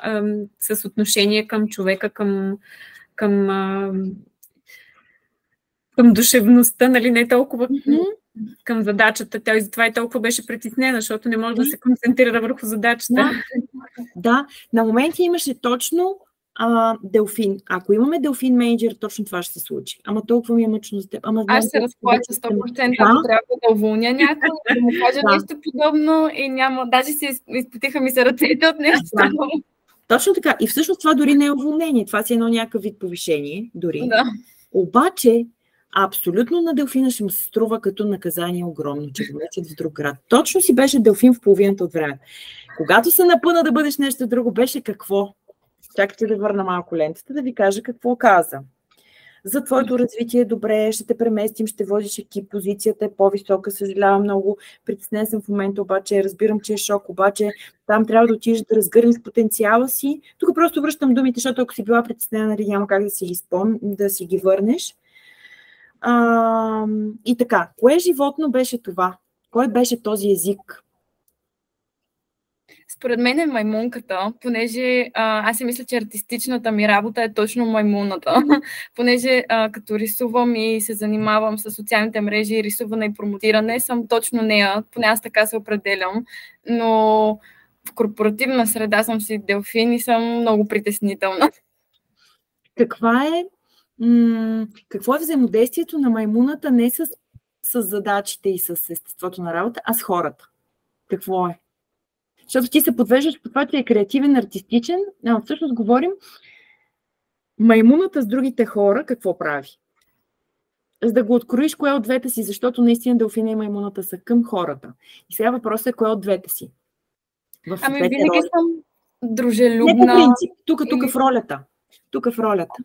с отношение към човека, към душевността, нали, не толкова към задачата. Тя и затова и толкова беше притеснена, защото не може да се концентрира върху задачата. Да, на моменти имаше точно Делфин. Ако имаме делфин менеджер, точно това ще се случи. Ама толкова ми е мъчно за теб. Аз ще разплача 100%, ако трябва да уволня някой, да му кажа нещо подобно и няма. Даже си изпотиха ми се ръцете от нещо. Точно така. И всъщност това дори не е уволнение. Това си едно някакъв вид повишение. Дори. Да. Обаче, абсолютно на делфина ще му се струва като наказание огромно, че го месят в друг град. Точно си беше делфин в половината от време. Когато се напъна да бъдеш нещо друго, беше какво? Чакайте да върна малко лентата, да ви кажа какво каза. За твоето развитие е добре, ще те преместим, ще водиш екип, позицията е по-висока, съжалявам много, притеснен съм в момента, обаче разбирам, че е шок, обаче там трябва да отидеш да разгърнеш потенциала си. Тук просто връщам думите, защото ако си била притеснена, нали, няма как да си ги върнеш. И така, кое животно беше това? Кой беше този език? Според мен е маймунката, понеже аз си мисля, че артистичната ми работа е точно маймуната, понеже като рисувам и се занимавам с социалните мрежи, рисуване и промотиране, съм точно нея, поне аз така се определям, но в корпоративна среда съм си делфин и съм много притеснителна. Какво е взаимодействието на маймуната не с задачите и с естеството на работа, а с хората? Какво е? Защото ти се подвеждаш по това, че е креативен, артистичен. Всъщност говорим маймуната с другите хора какво прави. За да го откроиш кое от двете си, защото наистина делфина и маймуната са към хората. И сега въпросът е кое от двете си. Винаги съм дружелюбна. Не по принцип. Тук в ролята. Тук в ролята.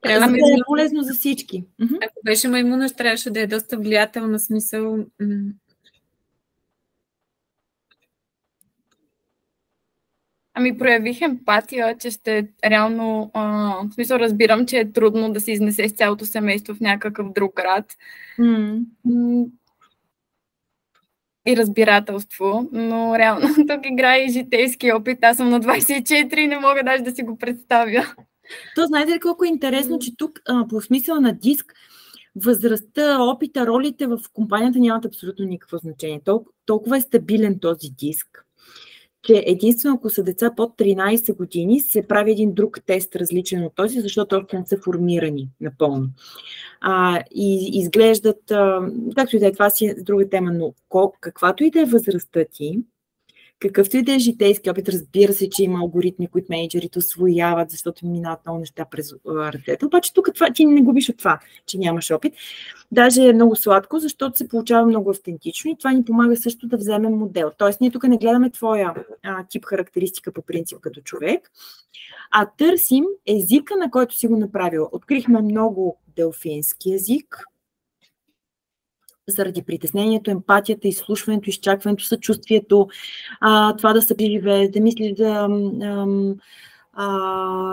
Трябва да е полезно за всички. Ако беше маймуна, ще трябваше да е доста влиятелна, смисъл. Проявих емпатия, че ще реално, в смисъл разбирам, че е трудно да се изнесе с цялото семейство в някакъв друг град. И разбирателство, но реално тук играе и житейски опит. Аз съм на 24 и не мога даже да си го представя. То знаете ли колко е интересно, че тук по смисъл на диск възрастта, опита, ролите в компанията нямат абсолютно никакво значение. Толкова е стабилен този диск, че единствено ако са деца под 13 години, се прави един друг тест, различен от този, защото още не са формирани напълно. И изглеждат, както и да е, това си е друга тема, но каквато и да е възрастта ти, какъвто и да е житейски опит, разбира се, че има алгоритми, които менеджерите усвояват, защото минават много неща през ръцете. Обаче тук ти не губиш от това, че нямаш опит. Даже е много сладко, защото се получава много автентично и това ни помага също да вземем модел. Тоест, ние тук не гледаме твоя тип характеристика по принцип като човек, а търсим езика, на който си го направил. Открихме много делфински език, заради притеснението, емпатията, изслушването, изчакването, съчувствието, това да се преживее, да мислиш за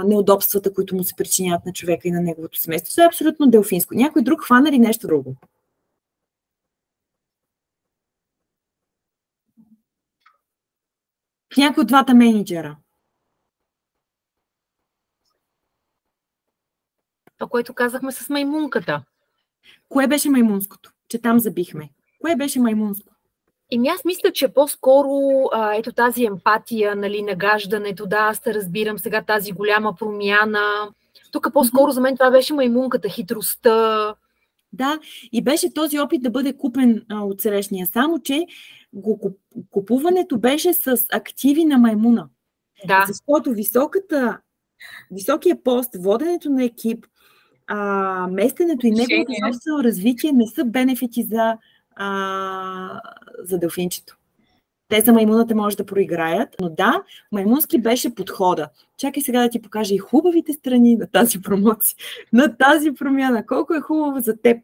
неудобствата, които му се причиняват на човека и на неговото семейство. Това е абсолютно делфинско. Някой друг хвана ли нещо друго? Някой от двата менеджера. Това, което казахме с маймунката. Кое беше маймунското? Че там забихме. Кое беше маймунско? Аз мисля, че по-скоро ето тази емпатия, нали, нагаждането, да, аз те разбирам сега тази голяма промяна. Тук по-скоро за мен това беше маймунката, хитростта. Да, и беше този опит да бъде купен от срещния, само че купуването беше с активи на маймуна. Да. Защото високия пост, воденето на екип, местенето и неговото собствено развитие не са бенефити за делфинчето. Те за маймуната може да проиграят, но да, маймунски беше подхода. Чакай сега да ти покажа и хубавите страни на тази промоция, на тази промяна. Колко е хубаво за теб.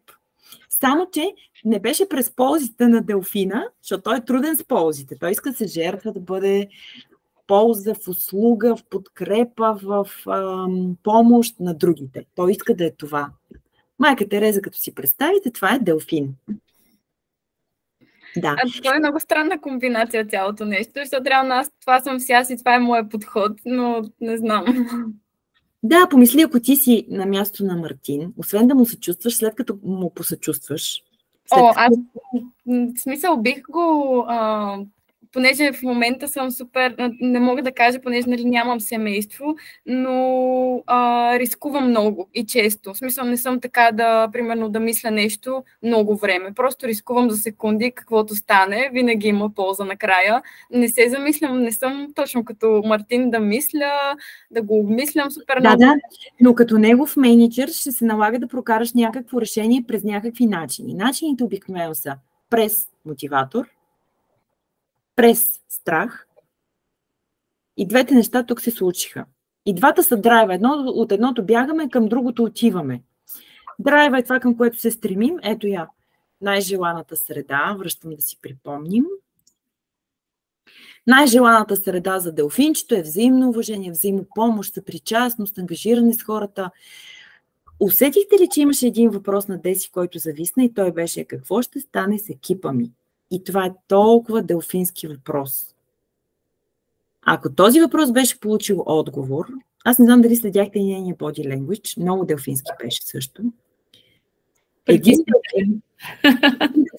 Само, че не беше през ползите на делфина, защото той е труден с ползите. Той иска да се жертва, да бъде полза, в услуга, в подкрепа, в помощ на другите. Той иска да е това. Майка Тереза, като си представите, това е делфин. Да. Това е много странна комбинация цялото нещо, защото реално това съм си аз и това е моят подход, но не знам. Да, помисли, ако ти си на място на Мартин, освен да му съчувстваш, след като му посъчувстваш. В смисъл бих го понеже в момента съм супер, не мога да кажа, понеже нали, нямам семейство, но рискувам много и често. В смисъл не съм така примерно да мисля нещо много време. Просто рискувам за секунди каквото стане. Винаги има полза накрая. Не се замислям, не съм точно като Мартин да мисля, да го обмислям супер много. Да, но като негов мениджър ще се налага да прокараш някакво решение през някакви начини. Начините обикновено са през мотиватор, през страх. И двете неща тук се случиха. И двата са драйва. От едното бягаме, към другото отиваме. Драйва е това, към което се стремим. Ето я. Най-желаната среда. Връщам да си припомним. Най-желаната среда за делфинчето е взаимно уважение, взаимопомощ, съпричастност, ангажиране с хората. Усетихте ли, че имаше един въпрос на Деси, който зависна и той беше: какво ще стане с екипа ми? И това е толкова делфински въпрос. Ако този въпрос беше получил отговор, аз не знам дали следяхте нейния body language, много делфински беше също. Един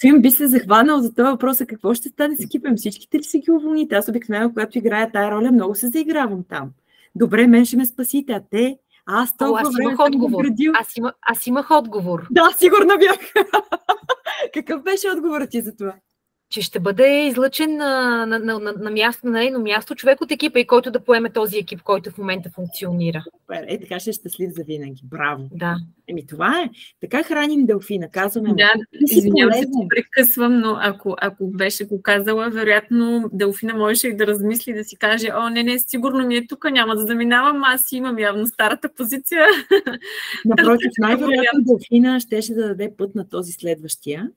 филм би се захванал за това въпроса: какво ще стане с екипа? Всичките ли си ги уволните? Аз обикновено, когато играя тая роля, много се заигравам там. Добре, мен ще ме спасите, а те? Аз толкова време съм го градил. Аз имах отговор. Да, сигурно бях. Какъв беше отговорът ти за това? Че ще бъде излъчен на нейно място човек от екипа и който да поеме този екип, който в момента функционира. Супер, така ще е щастлив за винаги. Браво. Да. Това е. Така храним делфина. Казваме. Да, извинявам се, че прекъсвам, но ако беше го казала, вероятно делфина можеше и да размисли, да си каже: о, не, сигурно ми е тук, няма да заминавам, аз имам явно старата позиция. Напротив, най-вероятно делфина щеше да даде път на този следващия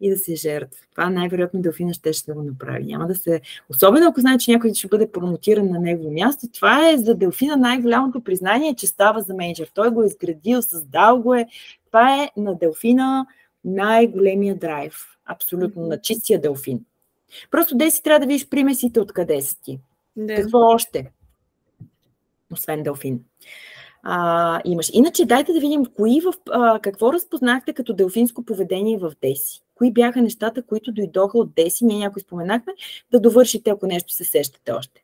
и да се жертва. Това най-вероятно делфина ще да го направи. Няма да се... Особено ако знае, че някой ще бъде промотиран на негово място, това е за делфина най-голямото признание, че става за менеджер. Той го е изградил, създал го е. Това е на делфина най-големия драйв. Абсолютно, на чистия делфин. Просто Деси трябва да видиш примесите откъде са ти. Да. Какво още? Освен делфин. Имаш. Иначе дайте да видим какво разпознахте като делфинско поведение в Деси. Кои бяха нещата, които дойдоха от Деси? Ние някой споменахме, да довършите, ако нещо се сещате още.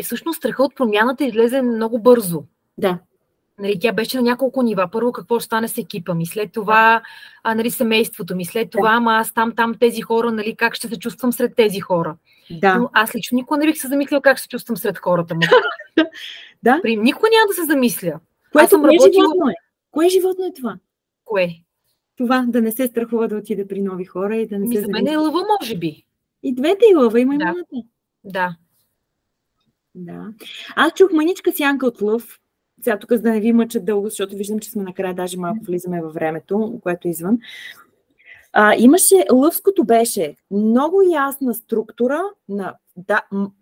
Всъщност страха от промяната излезе много бързо. Да. Нали, тя беше на няколко нива. Първо, какво ще стане с екипа ми, след това нали, семейството ми, след това, ама аз там тези хора, нали, как ще се чувствам сред тези хора. Да. Но аз лично никога не бих се замислила как се чувствам сред хората. Да. Никога няма да се замисля. Животно е? Кое животно е това? Кое? Това, да не се страхува да отиде при нови хора и да не се за мен е лъва, може би. И двете и лъва, има и мълната. Да. Аз чух мъничка сянка от лъв. Сега тук, за да не ви мъчат дълго, защото виждам, че сме накрая, даже малко влизаме във времето, което е извън. Лъвското беше много ясна структура на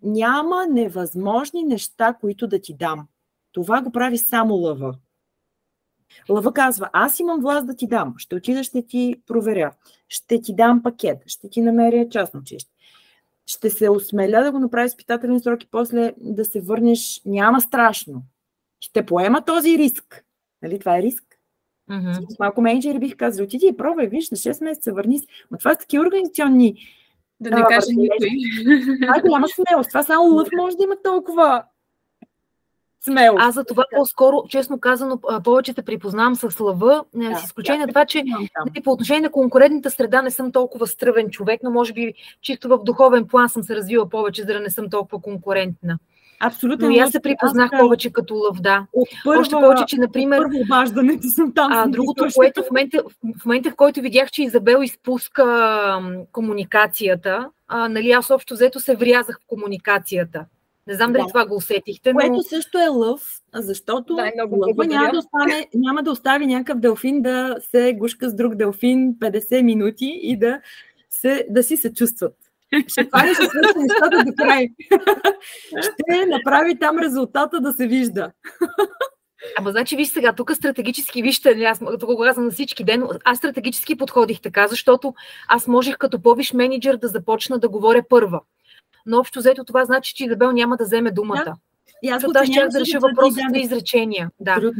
няма невъзможни неща, които да ти дам. Това го прави само лъва. Лъва казва: аз имам власт да ти дам. Ще отида, ще ти проверя. Ще ти дам пакет. Ще ти намеря частно училище. Ще се осмеля да го направя изпитателен срок и после да се върнеш. Няма страшно. Ще поема този риск. Нали, това е риск. Mm-hmm. С малко менеджери бих казал: отиди и пробвай, виж, на 6 месеца върни. Но това са такива организационни... Да не каже никой. Голяма смелост. Това само лъв може да има толкова смелост. Аз за това по-скоро, честно казано, повече се припознавам с лъва, с изключение на това, че по отношение на конкурентната среда не съм толкова стръвен човек, но може би чисто в духовен план съм се развила повече, за да не съм толкова конкурентна. Абсолютно. Но аз се припознах повече като лъв, да. Още повече, че, например... Първо обаждането съм там. Другото, което в момента, в който видях, че Изабел изпуска комуникацията, нали, аз общо взето се врязах в комуникацията. Не знам дали това го усетихте, но... Което също е лъв, защото лъва няма да остави някакъв делфин да се гушка с друг делфин 50 минути и да си се чувстват. Ще свърши нещата до край. Ще направи там резултата да се вижда. Значи, виж сега, тук стратегически, вижте, аз тук го казвам на всички ден, аз стратегически подходих така, защото аз можех като по-висш менеджер да започна да говоря първа. Но общо взето това значи, че Изабел няма да вземе думата. Да. Защото аз щях да реша въпроса с изречения. Да.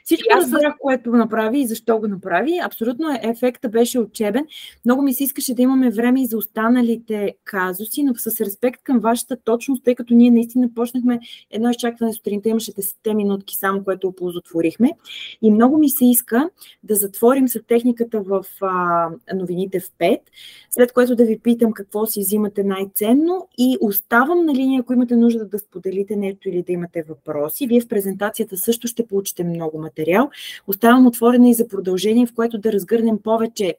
Всичко разбрах, което направи и защо го направи. Абсолютно ефектът беше учебен. Много ми се искаше да имаме време и за останалите казуси, но с респект към вашата точност, тъй като ние наистина почнахме едно изчакване сутринта, имаше 10 минутки само, което оползотворихме. И много ми се иска да затворим с техниката в новините в 5, след което да ви питам какво си взимате най-ценно и оставам на линия, ако имате нужда да споделите нещо или да имате въпроси. Вие в презентацията също ще получите много материал. Оставам отворена и за продължение, в което да разгърнем повече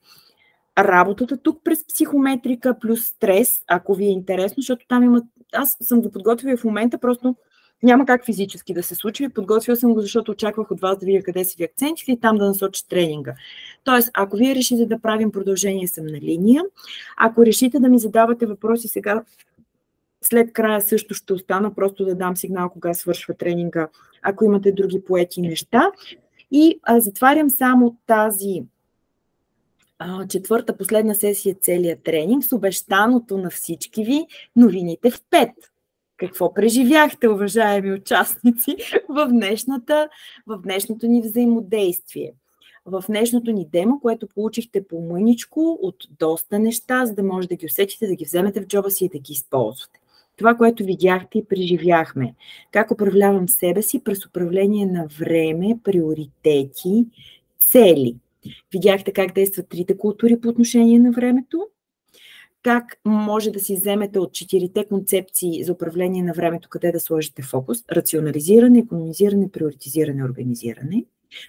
работата тук през психометрика плюс стрес, ако ви е интересно, защото там има... Аз съм го подготвила в момента, просто няма как физически да се случи. Подготвила съм го, защото очаквах от вас да видя къде са ви акцентите и там да насоча тренинга. Тоест, ако вие решите да правим продължение, съм на линия. Ако решите да ми задавате въпроси сега, след края също ще остана, просто да дам сигнал кога свършва тренинга, ако имате други поети неща. И затварям само тази четвърта, последна сесия, целият тренинг с обещаното на всички ви новините в 5. Какво преживяхте, уважаеми участници, в днешното ни взаимодействие? В днешното ни демо, което получихте по мъничко от доста неща, за да може да ги усетите, да ги вземете в джоба си и да ги използвате. Това, което видяхте и преживяхме. Как управлявам себе си през управление на време, приоритети, цели. Видяхте как действат трите култури по отношение на времето. Как може да си вземете от 4-те концепции за управление на времето, къде да сложите фокус. Рационализиране, икономизиране, приоритизиране, организиране.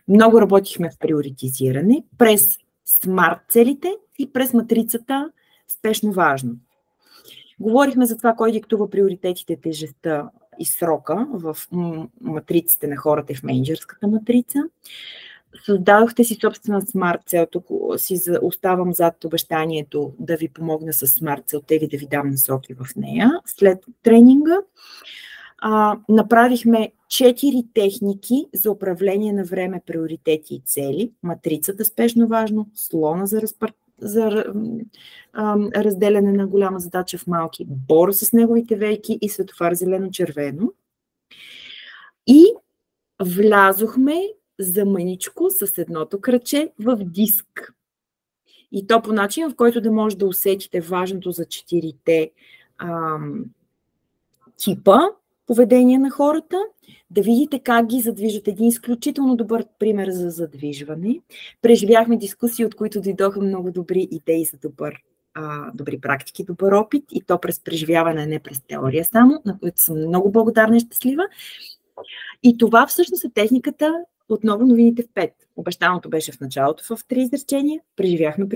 Много работихме в приоритизиране през смарт целите и през матрицата спешно важно. Говорихме за това, кой диктува приоритетите, тежестта и срока в матриците на хората и в мениджърската матрица. Създадохте си собствена смарт цел, тук оставам зад обещанието да ви помогна с смарт целта или да ви дам насоки в нея. След тренинга направихме 4 техники за управление на време, приоритети и цели. Матрицата спешно важно, слона за разделяне на голяма задача в малки, бора с неговите вейки и светофар зелено-червено. И влязохме за мъничко с едното краче в диск. И то по начин, в който да може да усетите важното за 4-те типа поведение на хората, да видите как ги задвижват. Един изключително добър пример за задвижване. Преживяхме дискусии, от които дойдоха много добри идеи за добри практики, добър опит и то през преживяване, не през теория само, на които съм много благодарна и щастлива. И това всъщност е техниката, отново новините в 5. Обещаното беше в началото в 3 изречения. Преживяхме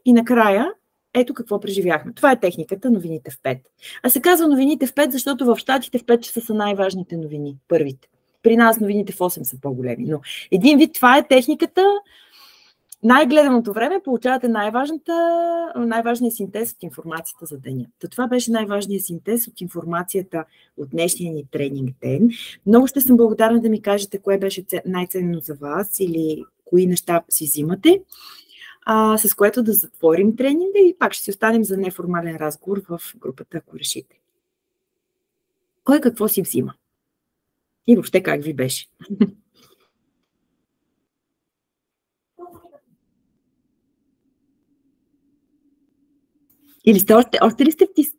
и накрая ето какво преживяхме. Това е техниката новините в 5. А се казва новините в 5, защото в щатите в 5 часа са най-важните новини, първите. При нас новините в 8 са по-големи. Но един вид това е техниката. Най-гледаното време получавате най-важният синтез от информацията за деня. Това беше най-важният синтез от информацията от днешния ни тренинг ден. Много ще съм благодарна да ми кажете кое беше най-ценно за вас или кои неща си взимате, с което да затворим тренинга и пак ще си останем за неформален разговор в групата, ако решите. Кой какво си взима? И въобще как ви беше? Или сте още ли сте в тиск?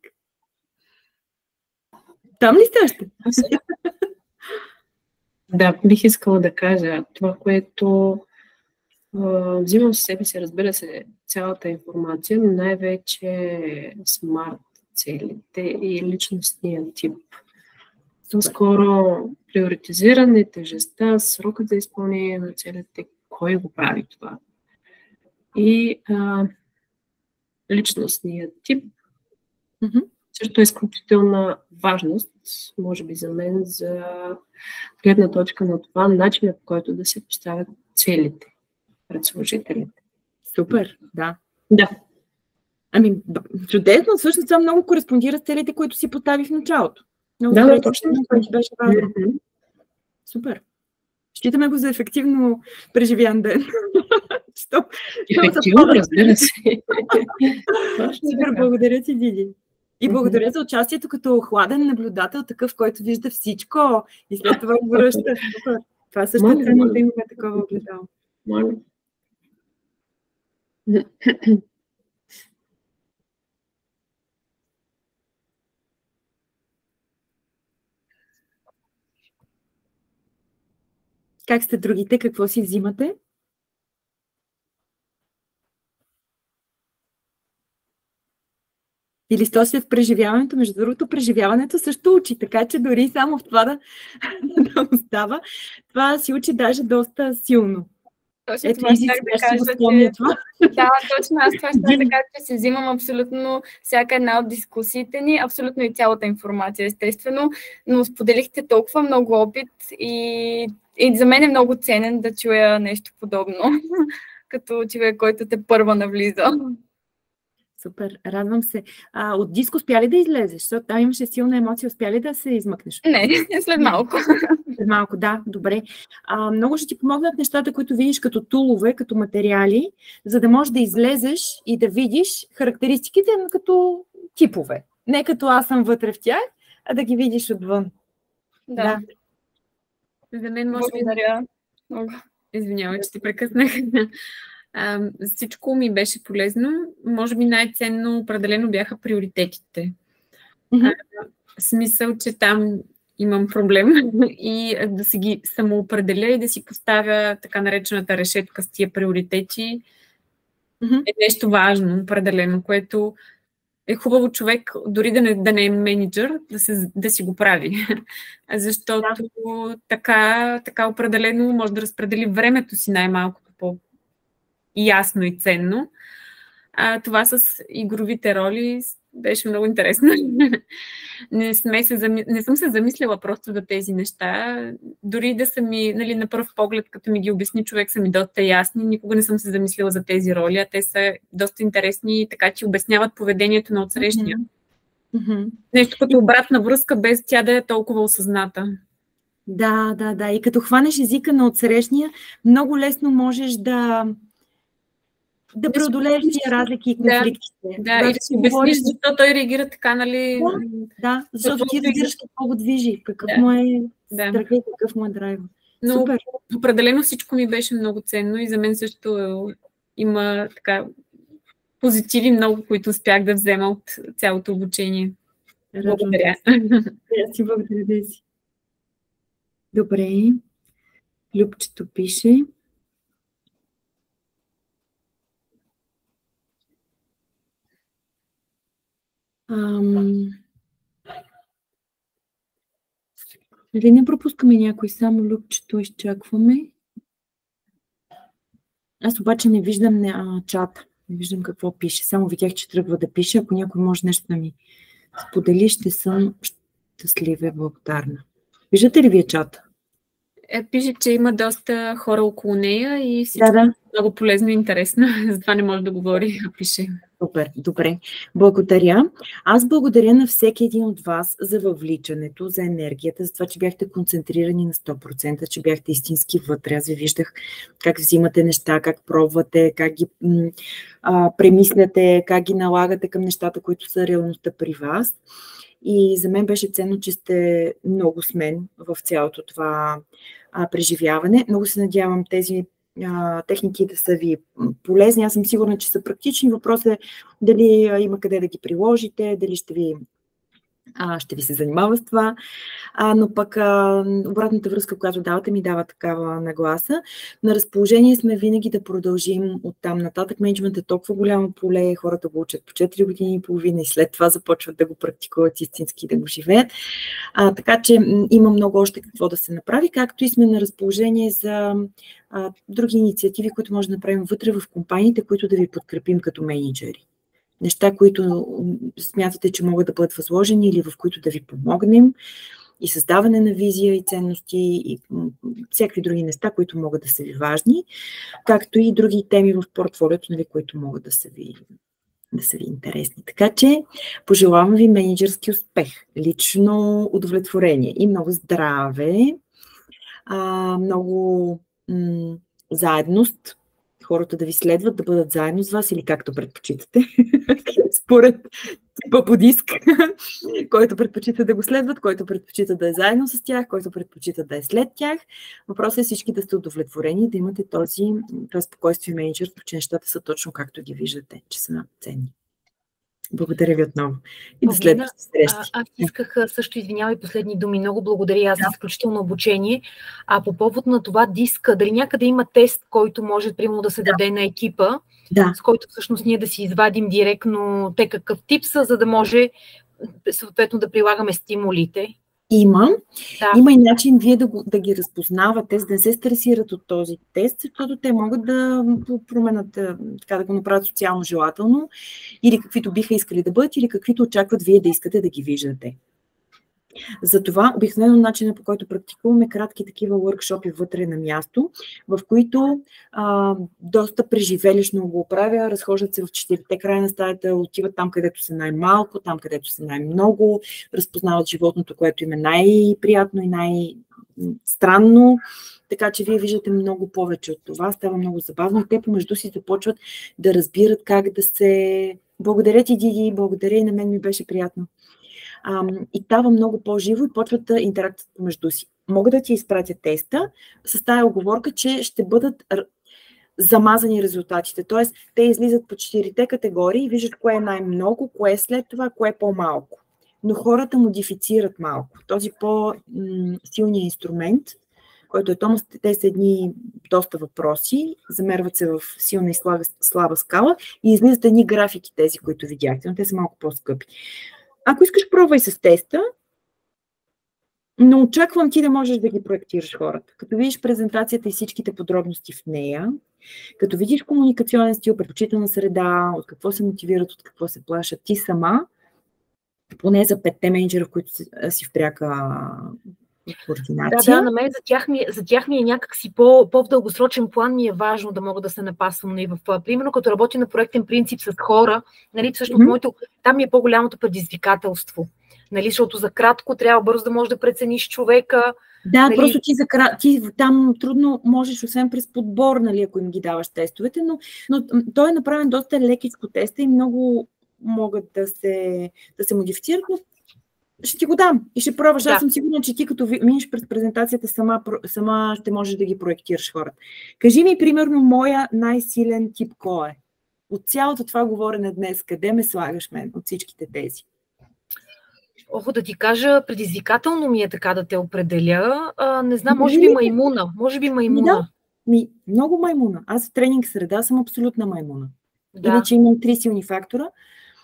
Там ли сте още? Да, бих искала да кажа това, което взимам с себе си, разбира се, цялата информация, но най-вече смарт целите и личностния тип. Скоро приоритизиране, тежестта, срокът за изпълнение на целите, кой го прави това. И личностният тип също е изключителна важност, може би за мен, за гледна точка на това, начинът, по който да се поставят целите пред служителите. Супер, да. Да. Ами, чудесно, всъщност това много кореспондира с целите, които си постави в началото. Много да, точно. Беше важно. Супер. Считаме го за ефективно преживян ден. Ефективно, разбира се. Супер, благодаря ти, Диди. И благодаря за участието като хладен наблюдател, такъв, който вижда всичко и след това го връща. Това също е ценно да имаме такова огледало. Моля. Как сте другите? Какво си взимате? Или сто си в преживяването. Между другото, преживяването също учи, така че дори само в това да остава, това си учи даже доста силно. Точно Ето, това ще да кажа, че... това. Да, точно аз това ще да кажа, че си взимам абсолютно всяка една от дискусиите ни, абсолютно и цялата информация, естествено, но споделихте толкова много опит и за мен е много ценен да чуя нещо подобно, като човек, който те първа навлиза. Супер, радвам се. От диско успя ли да излезеш? Защото там имаше силна емоция. Успя ли да се измъкнеш? Не, след малко. След малко, да, добре. Много ще ти помогнат нещата, които видиш като тулове, като материали, за да можеш да излезеш и да видиш характеристиките като типове. Не като аз съм вътре в тях, а да ги видиш отвън. Да. За мен може би... Благодаря. Извинявай, че ти прекъснах. Всичко ми беше полезно. Може би най-ценно определено бяха приоритетите. В смисъл, че там имам проблем и да си ги самоопределя и да си поставя така наречената решетка с тия приоритети е нещо важно, определено, което е хубаво човек, дори да не е менеджер, да си го прави. Защото така определено може да разпредели времето си най-малкото по-ясно и ценно. Това с игровите роли беше много интересно. Не съм се замислила просто за тези неща. Дори да са ми, на пръв поглед, като ми ги обясни човек, са ми доста ясни. Никога не съм се замислила за тези роли, а те са доста интересни, така че обясняват поведението на отсрещния. Нещо като обратна връзка, без тя да е толкова осъзната. Да. И като хванеш езика на отсрещния, много лесно можеш да преодолееш тия разлики и конфликтите. Да, и да си обясниш защо той реагира така, нали? Да, защото ти разбираш какво го движи, какъв му е страха и какъв му е драйва. Но супер. Определено всичко ми беше много ценно и за мен също има така позитиви много, които успях да взема от цялото обучение. Благодаря. Благодаря, Деси. Добре. Любчето пише. Дали не пропускаме някой, само Любчето изчакваме. Аз обаче не виждам чата. Не виждам какво пише. Само видях, че тръгва да пише. Ако някой може нещо да ми сподели, ще съм щастлива и благодарна. Виждате ли вие чата? Пише, че има доста хора около нея и всичко е много полезно и интересно. Затова не може да говори, пише. Супер, добре. Благодаря. Аз благодаря на всеки един от вас за въвличането, за енергията, за това, че бяхте концентрирани на 100%, че бяхте истински вътре. Аз ви виждах как взимате неща, как пробвате, как ги премисляте, как ги налагате към нещата, които са реалността при вас. И за мен беше ценно, че сте много с мен в цялото това преживяване. Много се надявам тези техники да са ви полезни. Аз съм сигурна, че са практични. Въпросът е дали има къде да ги приложите, дали ще ви се занимава с това. Но пък обратната връзка, която давате, ми дава такава нагласа. На разположение сме винаги да продължим оттам нататък. Мениджмънт е толкова голямо поле, хората го учат по 4 години и половина и след това започват да го практикуват истински, да го живеят. Така че има много още какво да се направи, както и сме на разположение за други инициативи, които може да направим вътре в компаниите, които да ви подкрепим като мениджъри. Неща, които смятате, че могат да бъдат възложени или в които да ви помогнем, и създаване на визия и ценности и всякакви други неща, които могат да са ви важни, както и други теми в портфолиото, които могат да са ви интересни. Така че пожелавам ви мениджърски успех, лично удовлетворение и много здраве, много заедност, хората да ви следват, да бъдат заедно с вас или както предпочитате. Според типа по диск, който предпочита да го следват, който предпочита да е заедно с тях, който предпочита да е след тях. Въпросът е всички да сте удовлетворени, да имате това спокойствие менеджерство, че нещата са точно както ги виждате, че са ценни. Благодаря ви отново. И до следващите срещи. Аз исках също, извинявай, последни думи. Много благодаря. Аз изключително обучение. А по повод на това диск, дали някъде има тест, който може, примерно, да се даде на екипа, с който всъщност ние да си извадим директно те какъв тип са, за да може съответно да прилагаме стимулите? Има. Има и начин вие да ги разпознавате, за да не се стресират от този тест, защото те могат да променят, така да го направят социално желателно, или каквито биха искали да бъдат, или каквито очакват вие да искате да ги виждате. Затова обикновено начинът, по който практикуваме кратки такива workshop-и вътре на място, в които доста преживелищно го правя, разхождат се в 4-те края на стаята, отиват там, където са най-малко, там, където са най-много, разпознават животното, което им е най-приятно и най-странно. Така че вие виждате много повече от това, става много забавно и те помежду си започват да разбират как да се... Благодаря ти, Диди, благодаря и на мен ми беше приятно. И става много по-живо и почват да интерактуват помежду си. Мога да ти изпратя теста с тая оговорка, че ще бъдат замазани резултатите. Т.е. те излизат по 4-те категории и виждат кое е най-много, кое е след това, кое е по-малко. Но хората модифицират малко. Този по-силният инструмент, който е Томас, те са едни доста въпроси, замерват се в силна и слаба скала и излизат едни графики, тези, които видяхте, но те са малко по-скъпи. Ако искаш, пробвай с теста, но очаквам ти да можеш да ги проектираш хората. Като видиш презентацията и всичките подробности в нея, като видиш комуникационен стил, предпочитана среда, от какво се мотивират, от какво се плашат, ти сама, поне за 5-те менеджера, в които си в пряка координация. Да, на мен за тях ми е някакси по-дългосрочен план ми е важно да мога да се напасвам. И примерно като работя на проектен принцип с хора, нали, всъщност там ми е по-голямото предизвикателство. Нали, защото за кратко трябва бързо да можеш да прецениш човека. Да, нали... просто ти там трудно можеш, освен през подбор, нали, ако им ги даваш тестовете, но той е направен доста лекичко теста и много могат да се модифицират, но ще ти го дам и ще пробваш. Аз съм сигурна, че ти като минеш през презентацията сама ще можеш да ги проектираш хората. Кажи ми, примерно, моя най-силен тип кой е? От цялото това говорене днес, къде ме слагаш мен от всичките тези? Да ти кажа, предизвикателно ми е така да те определя. Не знам, може би маймуна. Много маймуна. Аз в тренинг среда съм абсолютна маймуна. Иначе имам 3 силни фактора,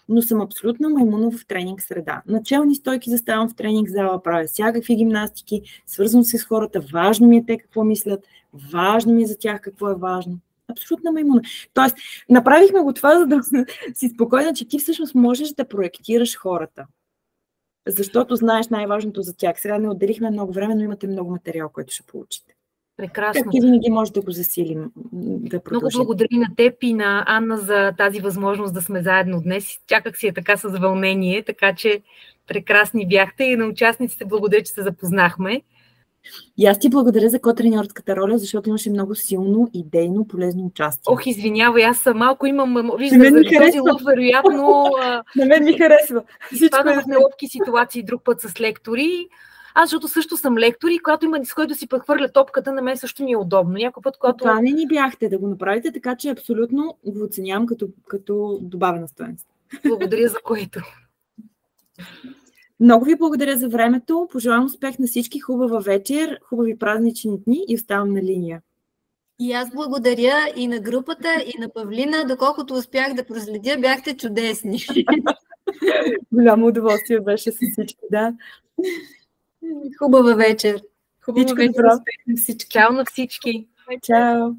но съм абсолютно маймуна в тренинг среда. Начални стойки заставам в тренинг зала, правя всякакви гимнастики, свързвам се с хората, важно ми е те какво мислят, важно ми е за тях какво е важно. Абсолютно маймуна. Тоест, направихме го това, за да си спокойна, че ти всъщност можеш да проектираш хората. Защото знаеш най-важното за тях. Сега не отделихме много време, но имате много материал, който ще получите. Прекрасно. Как винаги може да го засилим, да продължим. Много благодаря на теб и на Анна за тази възможност да сме заедно днес. Чаках си така с вълнение, така че прекрасни бяхте и на участниците благодаря, че се запознахме. И аз ти благодаря за котреньорската роля, защото имаше много силно, идейно, полезно участие. Извинявай, аз малко имам, виждам, за този лъв, вероятно. На мен ми харесва. Изпадам в неловки ситуации друг път с лектори. Аз, защото също съм лектор и когато има с който да си прехвърля топката, на мен също ми е удобно. Някой път, когато... Това не ни бяхте да го направите, така че абсолютно го оценявам като добавена стойност. Благодаря за което. Много ви благодаря за времето. Пожелавам успех на всички. Хубава вечер, хубави празнични дни и оставам на линия. И аз благодаря и на групата, и на Павлина. Доколкото успях да проследя, бяхте чудесни. Голямо удоволствие беше с всички, да. Хубава вечер. Хубава вечер. Успех на всички. Чао на всички. Чао.